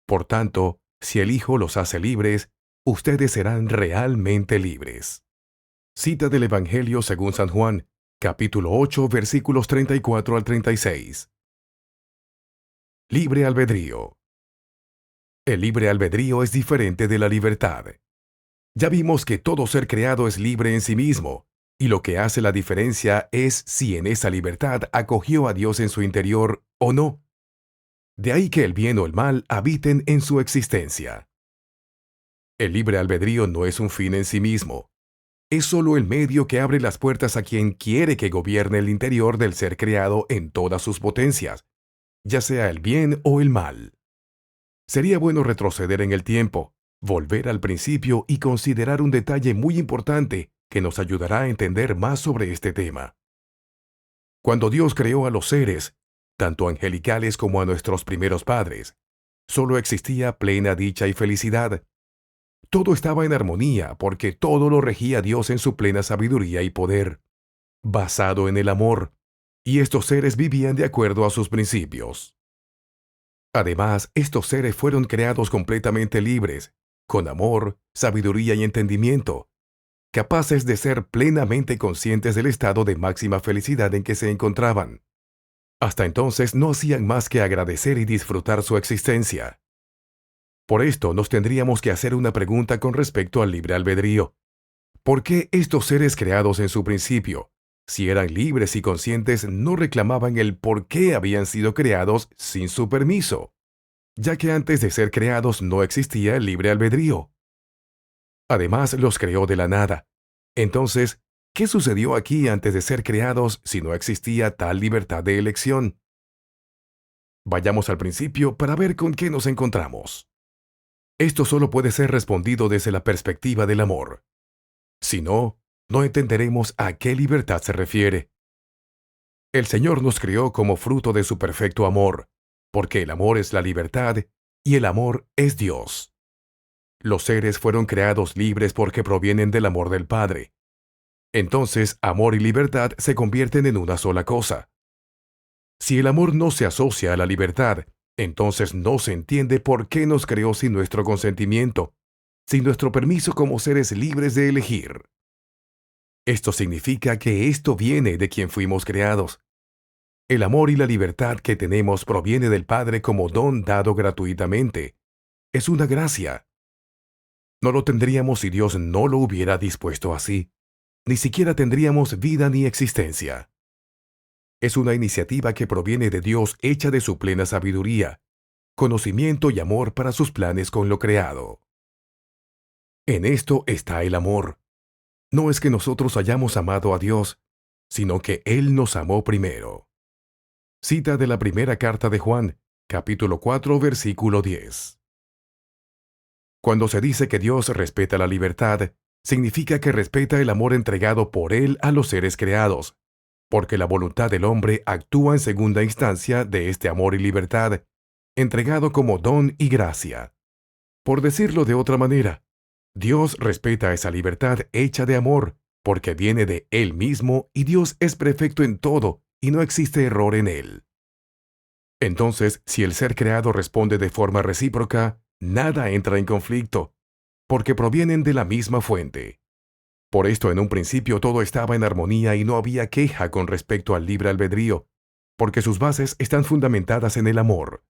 Por tanto, si el Hijo los hace libres, ustedes serán realmente libres. Cita del Evangelio según San Juan, capítulo 8, versículos 34 al 36. Libre albedrío. El libre albedrío es diferente de la libertad. Ya vimos que todo ser creado es libre en sí mismo, y lo que hace la diferencia es si en esa libertad acogió a Dios en su interior o no. De ahí que el bien o el mal habiten en su existencia. El libre albedrío no es un fin en sí mismo. Es solo el medio que abre las puertas a quien quiere que gobierne el interior del ser creado en todas sus potencias, ya sea el bien o el mal. Sería bueno retroceder en el tiempo, volver al principio y considerar un detalle muy importante que nos ayudará a entender más sobre este tema. Cuando Dios creó a los seres, tanto angelicales como a nuestros primeros padres, solo existía plena dicha y felicidad. Todo estaba en armonía porque todo lo regía Dios en su plena sabiduría y poder, basado en el amor, y estos seres vivían de acuerdo a sus principios. Además, estos seres fueron creados completamente libres, con amor, sabiduría y entendimiento, capaces de ser plenamente conscientes del estado de máxima felicidad en que se encontraban. Hasta entonces no hacían más que agradecer y disfrutar su existencia. Por esto nos tendríamos que hacer una pregunta con respecto al libre albedrío. ¿Por qué estos seres creados en su principio, si eran libres y conscientes, no reclamaban el por qué habían sido creados sin su permiso, ya que antes de ser creados no existía el libre albedrío? Además, los creó de la nada. Entonces, ¿qué sucedió aquí antes de ser creados si no existía tal libertad de elección? Vayamos al principio para ver con qué nos encontramos. Esto solo puede ser respondido desde la perspectiva del amor. Si no, no entenderemos a qué libertad se refiere. El Señor nos creó como fruto de su perfecto amor, porque el amor es la libertad y el amor es Dios. Los seres fueron creados libres porque provienen del amor del Padre. Entonces, amor y libertad se convierten en una sola cosa. Si el amor no se asocia a la libertad, entonces no se entiende por qué nos creó sin nuestro consentimiento, sin nuestro permiso como seres libres de elegir. Esto significa que esto viene de quien fuimos creados. El amor y la libertad que tenemos proviene del Padre como don dado gratuitamente. Es una gracia. No lo tendríamos si Dios no lo hubiera dispuesto así. ni siquiera tendríamos vida ni existencia. Es una iniciativa que proviene de Dios hecha de su plena sabiduría, conocimiento y amor para sus planes con lo creado. En esto está el amor. No es que nosotros hayamos amado a Dios, sino que Él nos amó primero. Cita de la primera carta de Juan, capítulo 4, versículo 10. Cuando se dice que Dios respeta la libertad, significa que respeta el amor entregado por Él a los seres creados, porque la voluntad del hombre actúa en segunda instancia de este amor y libertad, entregado como don y gracia. Por decirlo de otra manera, Dios respeta esa libertad hecha de amor, porque viene de Él mismo y Dios es perfecto en todo y no existe error en Él. Entonces, si el ser creado responde de forma recíproca, nada entra en conflicto, porque provienen de la misma fuente. Por esto en un principio todo estaba en armonía y no había queja con respecto al libre albedrío, porque sus bases están fundamentadas en el amor,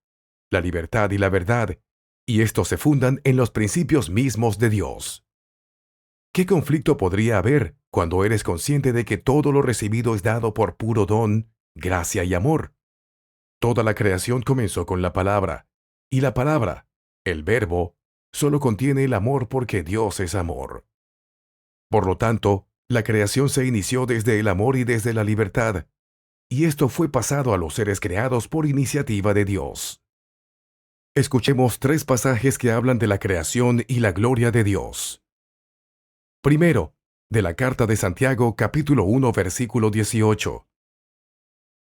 la libertad y la verdad, y estos se fundan en los principios mismos de Dios. ¿Qué conflicto podría haber cuando eres consciente de que todo lo recibido es dado por puro don, gracia y amor? Toda la creación comenzó con la palabra, y la palabra, el verbo, solo contiene el amor porque Dios es amor. Por lo tanto, la creación se inició desde el amor y desde la libertad, y esto fue pasado a los seres creados por iniciativa de Dios. Escuchemos 3 pasajes que hablan de la creación y la gloria de Dios. Primero, de la carta de Santiago, capítulo 1, versículo 18.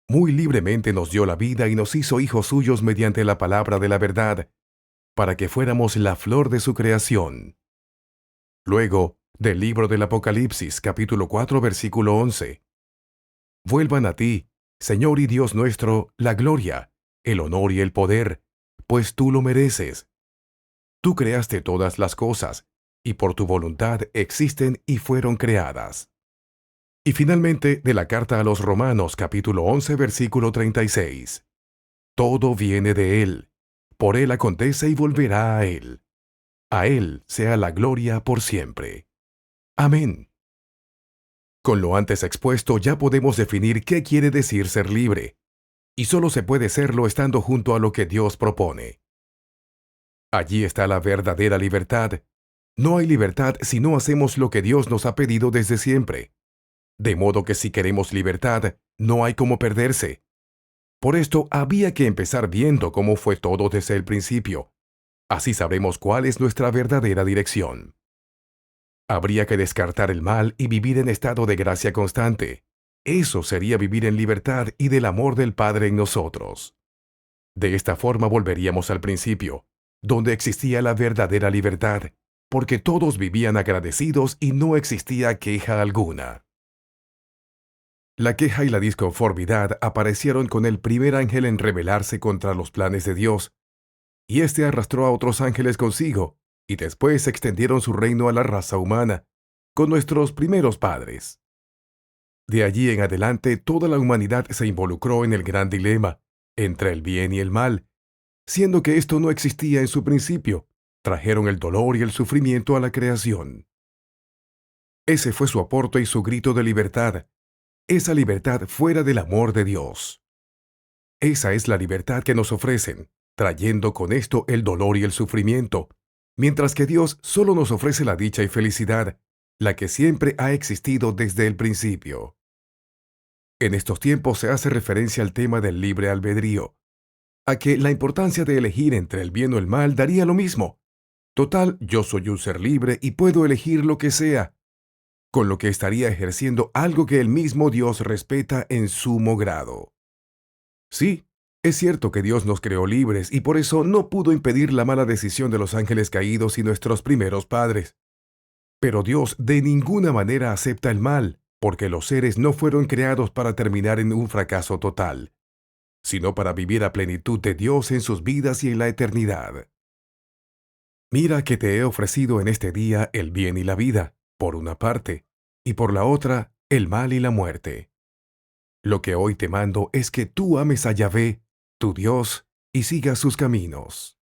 Muy libremente nos dio la vida y nos hizo hijos suyos mediante la palabra de la verdad, para que fuéramos la flor de su creación. Luego, del libro del Apocalipsis, capítulo 4, versículo 11. Vuelvan a ti, Señor y Dios nuestro, la gloria, el honor y el poder, pues tú lo mereces. Tú creaste todas las cosas, y por tu voluntad existen y fueron creadas. Y finalmente, de la carta a los Romanos, capítulo 11, versículo 36. Todo viene de Él, por Él acontece y volverá a Él. A Él sea la gloria por siempre. Amén. Con lo antes expuesto ya podemos definir qué quiere decir ser libre, y solo se puede serlo estando junto a lo que Dios propone. Allí está la verdadera libertad. No hay libertad si no hacemos lo que Dios nos ha pedido desde siempre. De modo que si queremos libertad, no hay cómo perderse. Por esto había que empezar viendo cómo fue todo desde el principio. Así sabremos cuál es nuestra verdadera dirección. Habría que descartar el mal y vivir en estado de gracia constante. Eso sería vivir en libertad y del amor del Padre en nosotros. De esta forma volveríamos al principio, donde existía la verdadera libertad, porque todos vivían agradecidos y no existía queja alguna. La queja y la disconformidad aparecieron con el primer ángel en rebelarse contra los planes de Dios, y éste arrastró a otros ángeles consigo, y después extendieron su reino a la raza humana, con nuestros primeros padres. De allí en adelante toda la humanidad se involucró en el gran dilema, entre el bien y el mal, siendo que esto no existía en su principio, trajeron el dolor y el sufrimiento a la creación. Ese fue su aporte y su grito de libertad, esa libertad fuera del amor de Dios. Esa es la libertad que nos ofrecen, trayendo con esto el dolor y el sufrimiento, mientras que Dios solo nos ofrece la dicha y felicidad, la que siempre ha existido desde el principio. En estos tiempos se hace referencia al tema del libre albedrío, a que la importancia de elegir entre el bien o el mal daría lo mismo. Total, yo soy un ser libre y puedo elegir lo que sea, con lo que estaría ejerciendo algo que el mismo Dios respeta en sumo grado. Sí, es cierto que Dios nos creó libres y por eso no pudo impedir la mala decisión de los ángeles caídos y nuestros primeros padres. Pero Dios de ninguna manera acepta el mal, porque los seres no fueron creados para terminar en un fracaso total, sino para vivir a plenitud de Dios en sus vidas y en la eternidad. Mira que te he ofrecido en este día el bien y la vida, por una parte, y por la otra, el mal y la muerte. Lo que hoy te mando es que tú ames a Yahvé, tu Dios, y sigas sus caminos.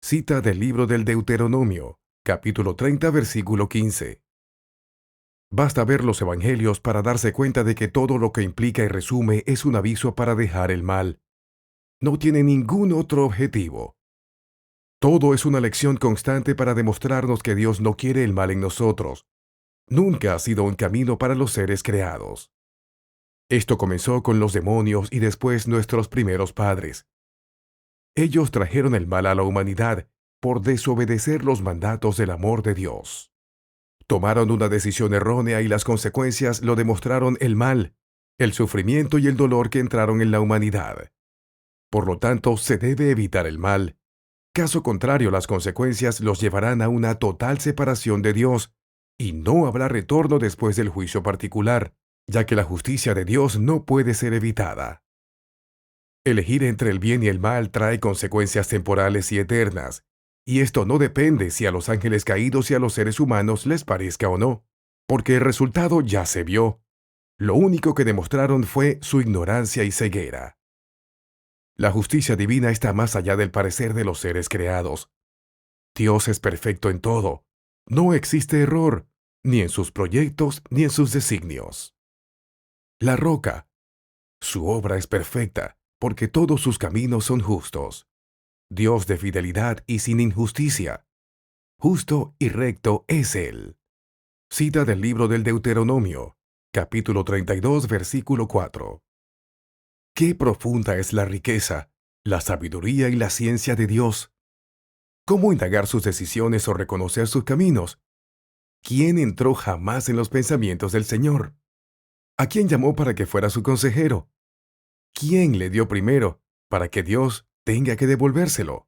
Cita del libro del Deuteronomio, capítulo 30, versículo 15. Basta ver los evangelios para darse cuenta de que todo lo que implica y resume es un aviso para dejar el mal. No tiene ningún otro objetivo. Todo es una lección constante para demostrarnos que Dios no quiere el mal en nosotros. Nunca ha sido un camino para los seres creados. Esto comenzó con los demonios y después nuestros primeros padres. Ellos trajeron el mal a la humanidad por desobedecer los mandatos del amor de Dios. Tomaron una decisión errónea y las consecuencias lo demostraron el mal, el sufrimiento y el dolor que entraron en la humanidad. Por lo tanto, se debe evitar el mal. Caso contrario, las consecuencias los llevarán a una total separación de Dios, y no habrá retorno después del juicio particular, ya que la justicia de Dios no puede ser evitada. Elegir entre el bien y el mal trae consecuencias temporales y eternas, y esto no depende si a los ángeles caídos y a los seres humanos les parezca o no, porque el resultado ya se vio. Lo único que demostraron fue su ignorancia y ceguera. La justicia divina está más allá del parecer de los seres creados. Dios es perfecto en todo. No existe error, ni en sus proyectos ni en sus designios. La roca. Su obra es perfecta, porque todos sus caminos son justos. Dios de fidelidad y sin injusticia. Justo y recto es Él. Cita del libro del Deuteronomio, capítulo 32, versículo 4. Qué profunda es la riqueza, la sabiduría y la ciencia de Dios. ¿Cómo indagar sus decisiones o reconocer sus caminos? ¿Quién entró jamás en los pensamientos del Señor? ¿A quién llamó para que fuera su consejero? ¿Quién le dio primero para que Dios tenga que devolvérselo?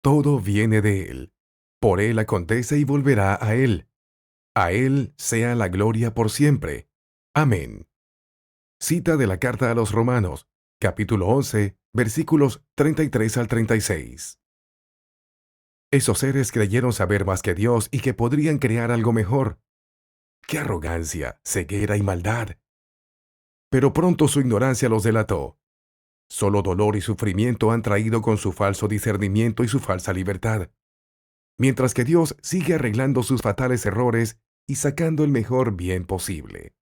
Todo viene de Él. Por Él acontece y volverá a Él. A Él sea la gloria por siempre. Amén. Cita de la carta a los Romanos, capítulo 11, versículos 33 al 36. Esos seres creyeron saber más que Dios y que podrían crear algo mejor. ¡Qué arrogancia, ceguera y maldad! Pero pronto su ignorancia los delató. Solo dolor y sufrimiento han traído con su falso discernimiento y su falsa libertad. Mientras que Dios sigue arreglando sus fatales errores y sacando el mejor bien posible.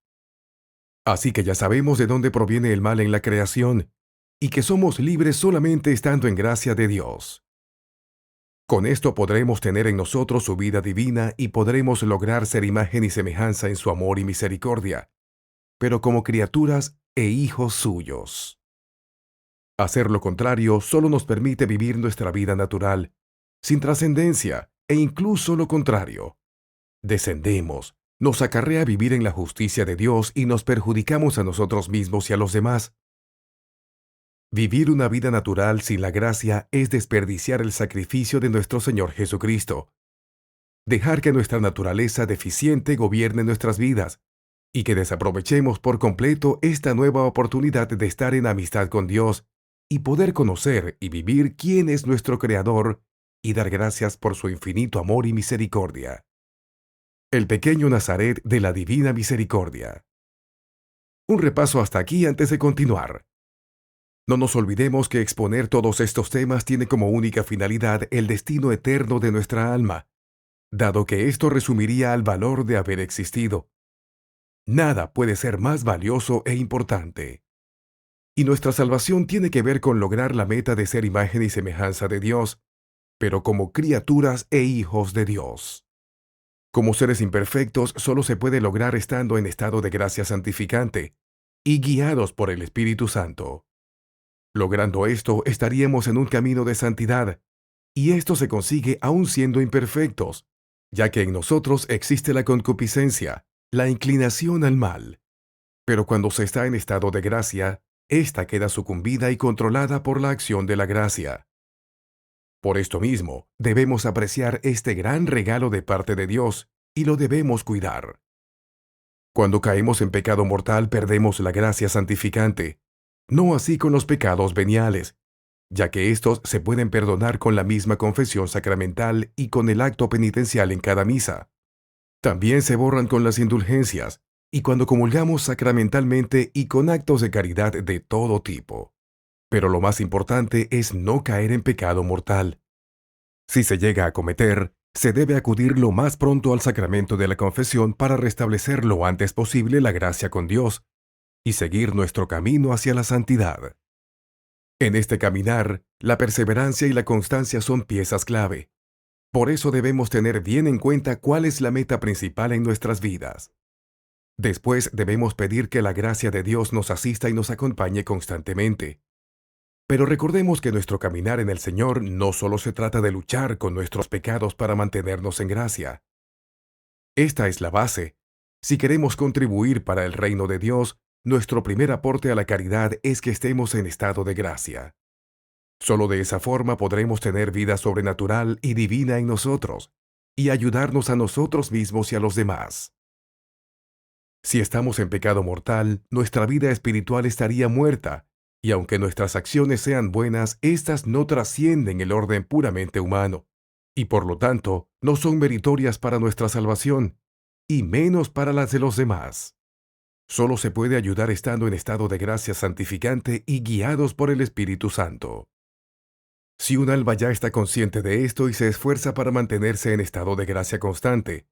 Así que ya sabemos de dónde proviene el mal en la creación, y que somos libres solamente estando en gracia de Dios. Con esto podremos tener en nosotros su vida divina y podremos lograr ser imagen y semejanza en su amor y misericordia, pero como criaturas e hijos suyos. Hacer lo contrario solo nos permite vivir nuestra vida natural, sin trascendencia, e incluso lo contrario. Descendemos, nos acarrea vivir en la justicia de Dios y nos perjudicamos a nosotros mismos y a los demás. Vivir una vida natural sin la gracia es desperdiciar el sacrificio de nuestro Señor Jesucristo. Dejar que nuestra naturaleza deficiente gobierne nuestras vidas y que desaprovechemos por completo esta nueva oportunidad de estar en amistad con Dios y poder conocer y vivir quién es nuestro Creador y dar gracias por su infinito amor y misericordia. El pequeño Nazaret de la Divina Misericordia. Un repaso hasta aquí antes de continuar. No nos olvidemos que exponer todos estos temas tiene como única finalidad el destino eterno de nuestra alma, dado que esto resumiría al valor de haber existido. Nada puede ser más valioso e importante. Y nuestra salvación tiene que ver con lograr la meta de ser imagen y semejanza de Dios, pero como criaturas e hijos de Dios. Como seres imperfectos solo se puede lograr estando en estado de gracia santificante y guiados por el Espíritu Santo. Logrando esto, estaríamos en un camino de santidad, y esto se consigue aún siendo imperfectos, ya que en nosotros existe la concupiscencia, la inclinación al mal. Pero cuando se está en estado de gracia, ésta queda sucumbida y controlada por la acción de la gracia. Por esto mismo, debemos apreciar este gran regalo de parte de Dios, y lo debemos cuidar. Cuando caemos en pecado mortal perdemos la gracia santificante, no así con los pecados veniales, ya que estos se pueden perdonar con la misma confesión sacramental y con el acto penitencial en cada misa. También se borran con las indulgencias, y cuando comulgamos sacramentalmente y con actos de caridad de todo tipo. Pero lo más importante es no caer en pecado mortal. Si se llega a cometer, Se debe acudir lo más pronto al sacramento de la confesión para restablecer lo antes posible la gracia con Dios y seguir nuestro camino hacia la santidad. En este caminar, la perseverancia y la constancia son piezas clave. Por eso debemos tener bien en cuenta cuál es la meta principal en nuestras vidas. Después debemos pedir que la gracia de Dios nos asista y nos acompañe constantemente. Pero recordemos que nuestro caminar en el Señor no solo se trata de luchar con nuestros pecados para mantenernos en gracia. Esta es la base. Si queremos contribuir para el reino de Dios, nuestro primer aporte a la caridad es que estemos en estado de gracia. Solo de esa forma podremos tener vida sobrenatural y divina en nosotros, y ayudarnos a nosotros mismos y a los demás. Si estamos en pecado mortal, nuestra vida espiritual estaría muerta, y aunque nuestras acciones sean buenas, éstas no trascienden el orden puramente humano, y por lo tanto no son meritorias para nuestra salvación, y menos para las de los demás. Solo se puede ayudar estando en estado de gracia santificante y guiados por el Espíritu Santo. Si un alma ya está consciente de esto y se esfuerza para mantenerse en estado de gracia constante,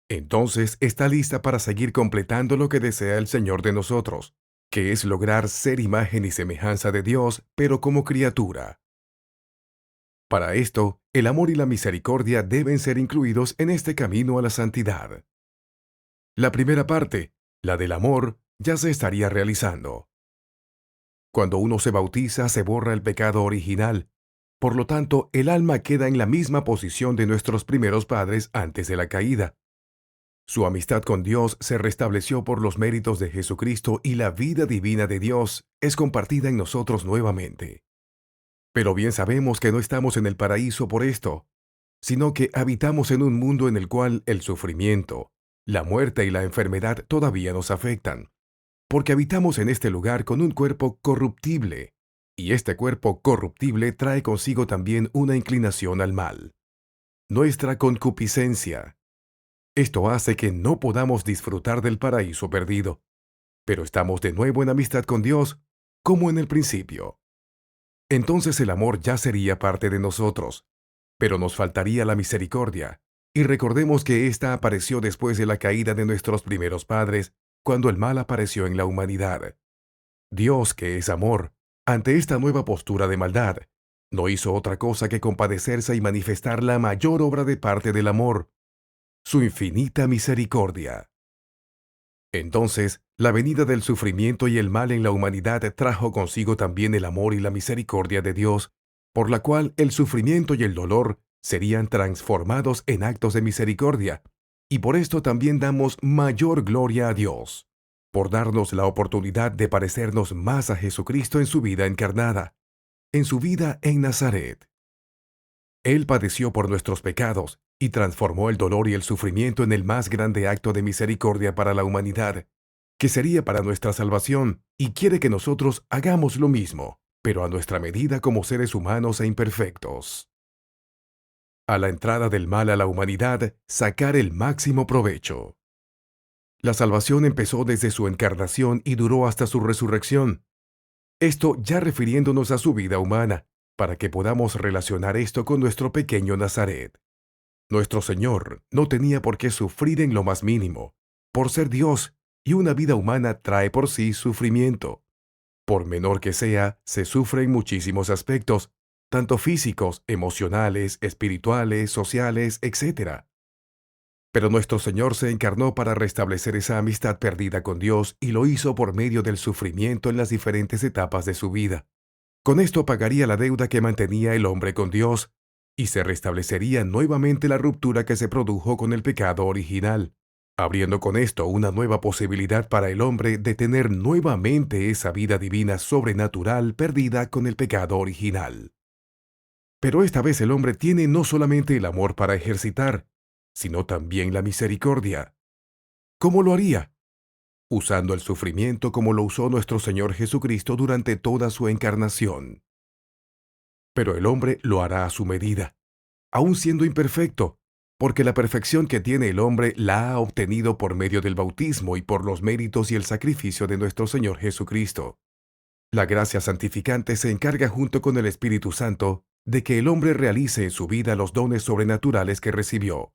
entonces está lista para seguir completando lo que desea el Señor de nosotros, que es lograr ser imagen y semejanza de Dios, pero como criatura. Para esto, el amor y la misericordia deben ser incluidos en este camino a la santidad. La primera parte, la del amor, ya se estaría realizando. Cuando uno se bautiza, se borra el pecado original. Por lo tanto, el alma queda en la misma posición de nuestros primeros padres antes de la caída. Su amistad con Dios se restableció por los méritos de Jesucristo y la vida divina de Dios es compartida en nosotros nuevamente. Pero bien sabemos que no estamos en el paraíso por esto, sino que habitamos en un mundo en el cual el sufrimiento, la muerte y la enfermedad todavía nos afectan, porque habitamos en este lugar con un cuerpo corruptible, y este cuerpo corruptible trae consigo también una inclinación al mal. Nuestra concupiscencia. Esto hace que no podamos disfrutar del paraíso perdido, pero estamos de nuevo en amistad con Dios, como en el principio. Entonces el amor ya sería parte de nosotros, pero nos faltaría la misericordia, y recordemos que ésta apareció después de la caída de nuestros primeros padres, cuando el mal apareció en la humanidad. Dios, que es amor, ante esta nueva postura de maldad, no hizo otra cosa que compadecerse y manifestar la mayor obra de parte del amor, su infinita misericordia. Entonces, la venida del sufrimiento y el mal en la humanidad trajo consigo también el amor y la misericordia de Dios, por la cual el sufrimiento y el dolor serían transformados en actos de misericordia, y por esto también damos mayor gloria a Dios, por darnos la oportunidad de parecernos más a Jesucristo en su vida encarnada, en su vida en Nazaret. Él padeció por nuestros pecados y transformó el dolor y el sufrimiento en el más grande acto de misericordia para la humanidad, que sería para nuestra salvación, y quiere que nosotros hagamos lo mismo, pero a nuestra medida como seres humanos e imperfectos. A la entrada del mal a la humanidad, sacar el máximo provecho. La salvación empezó desde su encarnación y duró hasta su resurrección. Esto ya refiriéndonos a su vida humana, para que podamos relacionar esto con nuestro pequeño Nazaret. Nuestro Señor no tenía por qué sufrir en lo más mínimo, por ser Dios, y una vida humana trae por sí sufrimiento. Por menor que sea, se sufre en muchísimos aspectos, tanto físicos, emocionales, espirituales, sociales, etc. Pero nuestro Señor se encarnó para restablecer esa amistad perdida con Dios y lo hizo por medio del sufrimiento en las diferentes etapas de su vida. Con esto pagaría la deuda que mantenía el hombre con Dios, y se restablecería nuevamente la ruptura que se produjo con el pecado original, abriendo con esto una nueva posibilidad para el hombre de tener nuevamente esa vida divina sobrenatural perdida con el pecado original. Pero esta vez el hombre tiene no solamente el amor para ejercitar, sino también la misericordia. ¿Cómo lo haría? Usando el sufrimiento como lo usó nuestro Señor Jesucristo durante toda su encarnación. Pero el hombre lo hará a su medida, aun siendo imperfecto, porque la perfección que tiene el hombre la ha obtenido por medio del bautismo y por los méritos y el sacrificio de nuestro Señor Jesucristo. La gracia santificante se encarga junto con el Espíritu Santo de que el hombre realice en su vida los dones sobrenaturales que recibió.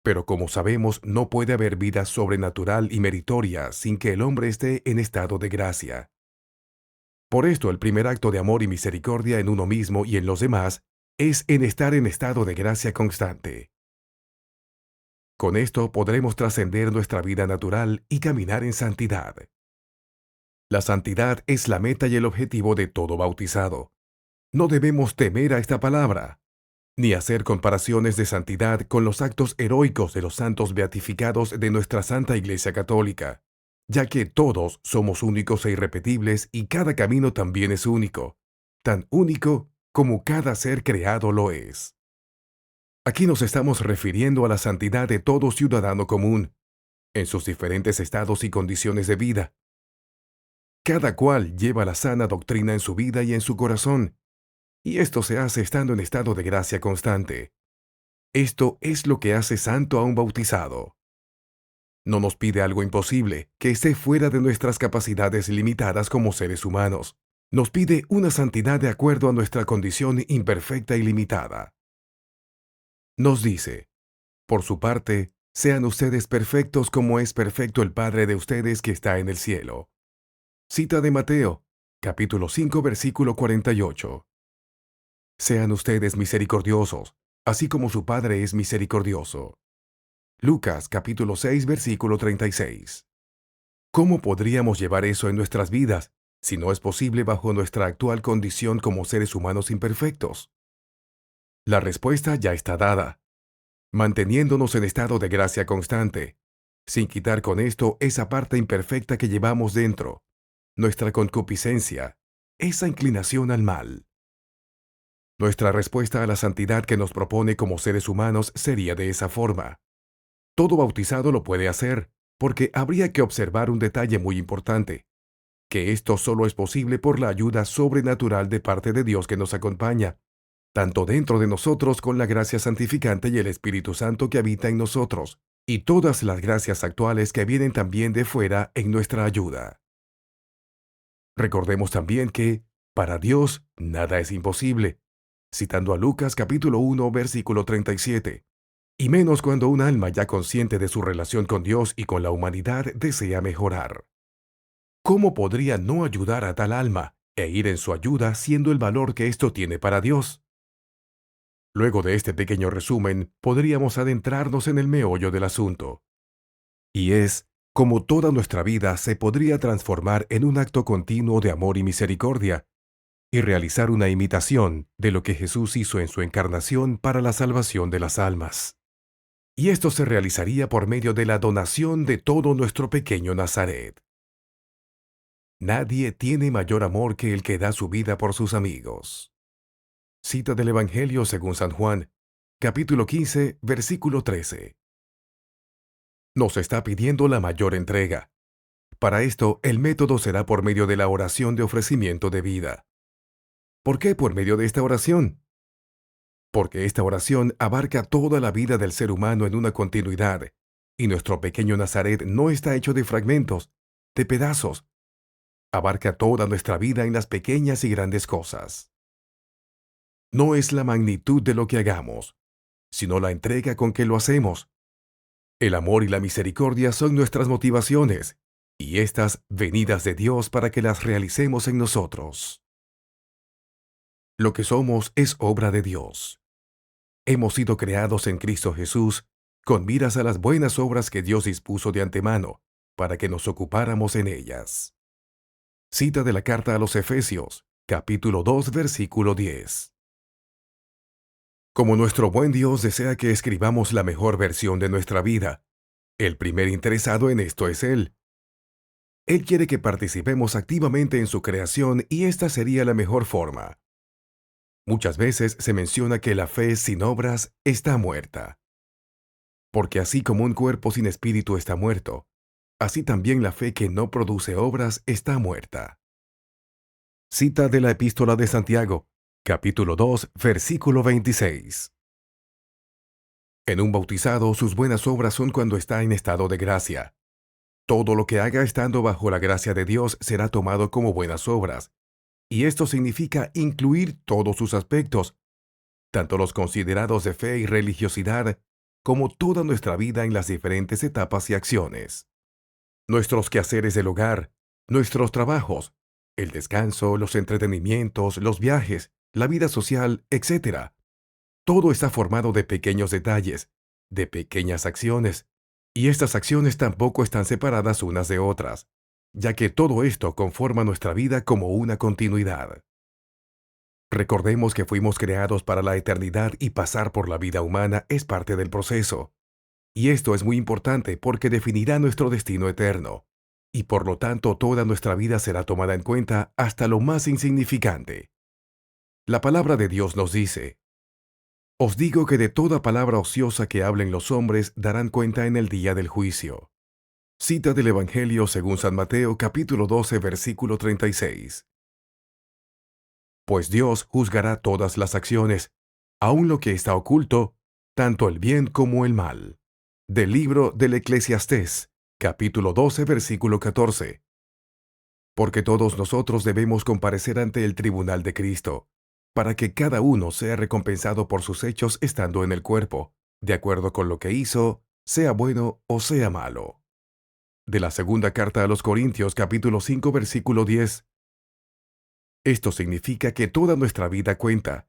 Pero como sabemos, no puede haber vida sobrenatural y meritoria sin que el hombre esté en estado de gracia. Por esto, el primer acto de amor y misericordia en uno mismo y en los demás es en estar en estado de gracia constante. Con esto podremos trascender nuestra vida natural y caminar en santidad. La santidad es la meta y el objetivo de todo bautizado. No debemos temer a esta palabra, ni hacer comparaciones de santidad con los actos heroicos de los santos beatificados de nuestra Santa Iglesia Católica, ya que todos somos únicos e irrepetibles y cada camino también es único, tan único como cada ser creado lo es. Aquí nos estamos refiriendo a la santidad de todo ciudadano común, en sus diferentes estados y condiciones de vida. Cada cual lleva la sana doctrina en su vida y en su corazón, y esto se hace estando en estado de gracia constante. Esto es lo que hace santo a un bautizado. No nos pide algo imposible, que esté fuera de nuestras capacidades limitadas como seres humanos. Nos pide una santidad de acuerdo a nuestra condición imperfecta y limitada. Nos dice, por su parte, sean ustedes perfectos como es perfecto el Padre de ustedes que está en el cielo. Cita de Mateo, capítulo 5, versículo 48. Sean ustedes misericordiosos, así como su Padre es misericordioso. Lucas capítulo 6, versículo 36. ¿Cómo podríamos llevar eso en nuestras vidas, si no es posible bajo nuestra actual condición como seres humanos imperfectos? La respuesta ya está dada. Manteniéndonos en estado de gracia constante, sin quitar con esto esa parte imperfecta que llevamos dentro, nuestra concupiscencia, esa inclinación al mal. Nuestra respuesta a la santidad que nos propone como seres humanos sería de esa forma. Todo bautizado lo puede hacer, porque habría que observar un detalle muy importante, que esto solo es posible por la ayuda sobrenatural de parte de Dios que nos acompaña, tanto dentro de nosotros con la gracia santificante y el Espíritu Santo que habita en nosotros, y todas las gracias actuales que vienen también de fuera en nuestra ayuda. Recordemos también que, para Dios, nada es imposible, citando a Lucas capítulo 1, versículo 37. Y menos cuando un alma ya consciente de su relación con Dios y con la humanidad desea mejorar. ¿Cómo podría no ayudar a tal alma e ir en su ayuda siendo el valor que esto tiene para Dios? Luego de este pequeño resumen, podríamos adentrarnos en el meollo del asunto. Y es cómo toda nuestra vida se podría transformar en un acto continuo de amor y misericordia, y realizar una imitación de lo que Jesús hizo en su encarnación para la salvación de las almas. Y esto se realizaría por medio de la donación de todo nuestro pequeño Nazaret. Nadie tiene mayor amor que el que da su vida por sus amigos. Cita del Evangelio según San Juan, capítulo 15, versículo 13. Nos está pidiendo la mayor entrega. Para esto, el método será por medio de la oración de ofrecimiento de vida. ¿Por qué por medio de esta oración? Porque esta oración abarca toda la vida del ser humano en una continuidad, y nuestro pequeño Nazaret no está hecho de fragmentos, de pedazos. Abarca toda nuestra vida en las pequeñas y grandes cosas. No es la magnitud de lo que hagamos, sino la entrega con que lo hacemos. El amor y la misericordia son nuestras motivaciones, y estas venidas de Dios para que las realicemos en nosotros. Lo que somos es obra de Dios. Hemos sido creados en Cristo Jesús, con miras a las buenas obras que Dios dispuso de antemano, para que nos ocupáramos en ellas. Cita de la carta a los Efesios, capítulo 2, versículo 10. Como nuestro buen Dios desea que escribamos la mejor versión de nuestra vida, el primer interesado en esto es Él. Él quiere que participemos activamente en su creación y esta sería la mejor forma. Muchas veces se menciona que la fe sin obras está muerta. Porque así como un cuerpo sin espíritu está muerto, así también la fe que no produce obras está muerta. Cita de la Epístola de Santiago, capítulo 2, versículo 26. En un bautizado, sus buenas obras son cuando está en estado de gracia. Todo lo que haga estando bajo la gracia de Dios será tomado como buenas obras, y esto significa incluir todos sus aspectos, tanto los considerados de fe y religiosidad, como toda nuestra vida en las diferentes etapas y acciones. Nuestros quehaceres del hogar, nuestros trabajos, el descanso, los entretenimientos, los viajes, la vida social, etc. Todo está formado de pequeños detalles, de pequeñas acciones, y estas acciones tampoco están separadas unas de otras, ya que todo esto conforma nuestra vida como una continuidad. Recordemos que fuimos creados para la eternidad y pasar por la vida humana es parte del proceso. Y esto es muy importante porque definirá nuestro destino eterno. Y por lo tanto toda nuestra vida será tomada en cuenta hasta lo más insignificante. La palabra de Dios nos dice: Os digo que de toda palabra ociosa que hablen los hombres darán cuenta en el día del juicio. Cita del Evangelio según San Mateo capítulo 12 versículo 36. Pues Dios juzgará todas las acciones, aun lo que está oculto, tanto el bien como el mal. Del libro del Eclesiastés, capítulo 12, versículo 14. Porque todos nosotros debemos comparecer ante el tribunal de Cristo, para que cada uno sea recompensado por sus hechos estando en el cuerpo, de acuerdo con lo que hizo, sea bueno o sea malo. De la segunda carta a los Corintios, capítulo 5, versículo 10. Esto significa que toda nuestra vida cuenta,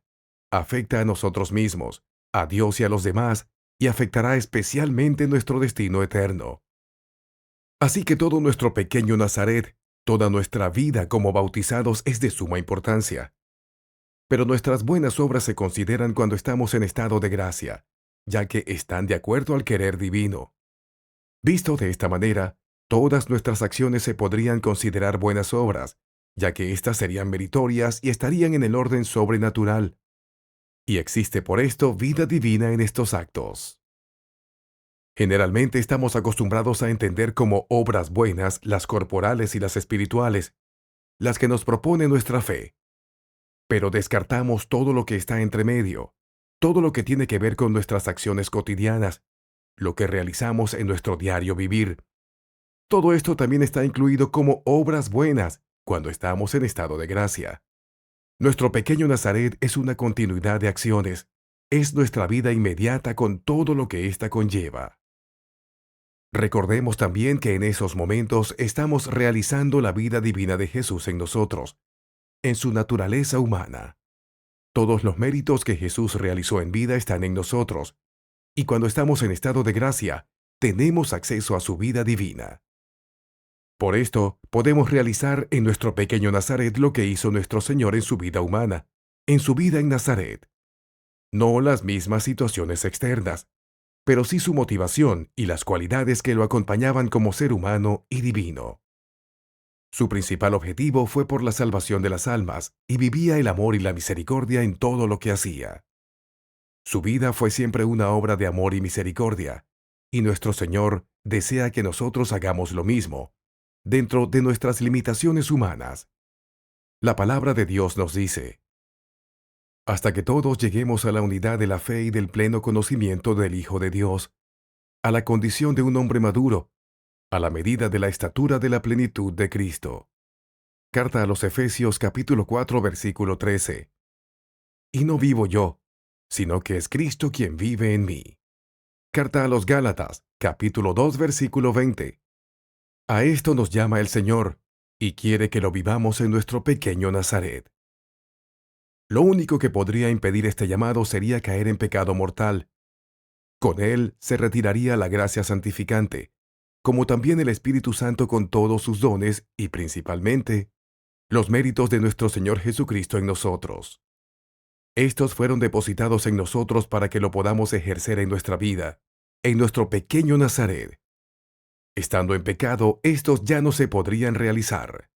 afecta a nosotros mismos, a Dios y a los demás, y afectará especialmente nuestro destino eterno. Así que todo nuestro pequeño Nazaret, toda nuestra vida como bautizados es de suma importancia. Pero nuestras buenas obras se consideran cuando estamos en estado de gracia, ya que están de acuerdo al querer divino. Visto de esta manera, todas nuestras acciones se podrían considerar buenas obras, ya que éstas serían meritorias y estarían en el orden sobrenatural. Y existe por esto vida divina en estos actos. Generalmente estamos acostumbrados a entender como obras buenas las corporales y las espirituales, las que nos propone nuestra fe. Pero descartamos todo lo que está entre medio, todo lo que tiene que ver con nuestras acciones cotidianas, lo que realizamos en nuestro diario vivir. Todo esto también está incluido como obras buenas cuando estamos en estado de gracia. Nuestro pequeño Nazaret es una continuidad de acciones, es nuestra vida inmediata con todo lo que ésta conlleva. Recordemos también que en esos momentos estamos realizando la vida divina de Jesús en nosotros, en su naturaleza humana. Todos los méritos que Jesús realizó en vida están en nosotros, y cuando estamos en estado de gracia, tenemos acceso a su vida divina. Por esto, podemos realizar en nuestro pequeño Nazaret lo que hizo nuestro Señor en su vida humana, en su vida en Nazaret. No las mismas situaciones externas, pero sí su motivación y las cualidades que lo acompañaban como ser humano y divino. Su principal objetivo fue por la salvación de las almas, y vivía el amor y la misericordia en todo lo que hacía. Su vida fue siempre una obra de amor y misericordia, y nuestro Señor desea que nosotros hagamos lo mismo, dentro de nuestras limitaciones humanas. La palabra de Dios nos dice: hasta que todos lleguemos a la unidad de la fe y del pleno conocimiento del Hijo de Dios, a la condición de un hombre maduro, a la medida de la estatura de la plenitud de Cristo. Carta a los Efesios capítulo 4 versículo 13. Y no vivo yo, sino que es Cristo quien vive en mí. Carta a los Gálatas capítulo 2 versículo 20. A esto nos llama el Señor, y quiere que lo vivamos en nuestro pequeño Nazaret. Lo único que podría impedir este llamado sería caer en pecado mortal. Con él se retiraría la gracia santificante, como también el Espíritu Santo con todos sus dones y principalmente los méritos de nuestro Señor Jesucristo en nosotros. Estos fueron depositados en nosotros para que lo podamos ejercer en nuestra vida, en nuestro pequeño Nazaret. Estando en pecado, estos ya no se podrían realizar.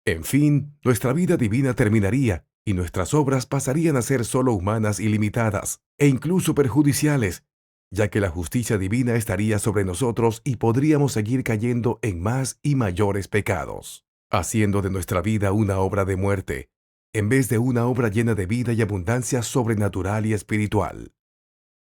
En fin, nuestra vida divina terminaría y nuestras obras pasarían a ser solo humanas y limitadas, e incluso perjudiciales, ya que la justicia divina estaría sobre nosotros y podríamos seguir cayendo en más y mayores pecados, haciendo de nuestra vida una obra de muerte, en vez de una obra llena de vida y abundancia sobrenatural y espiritual.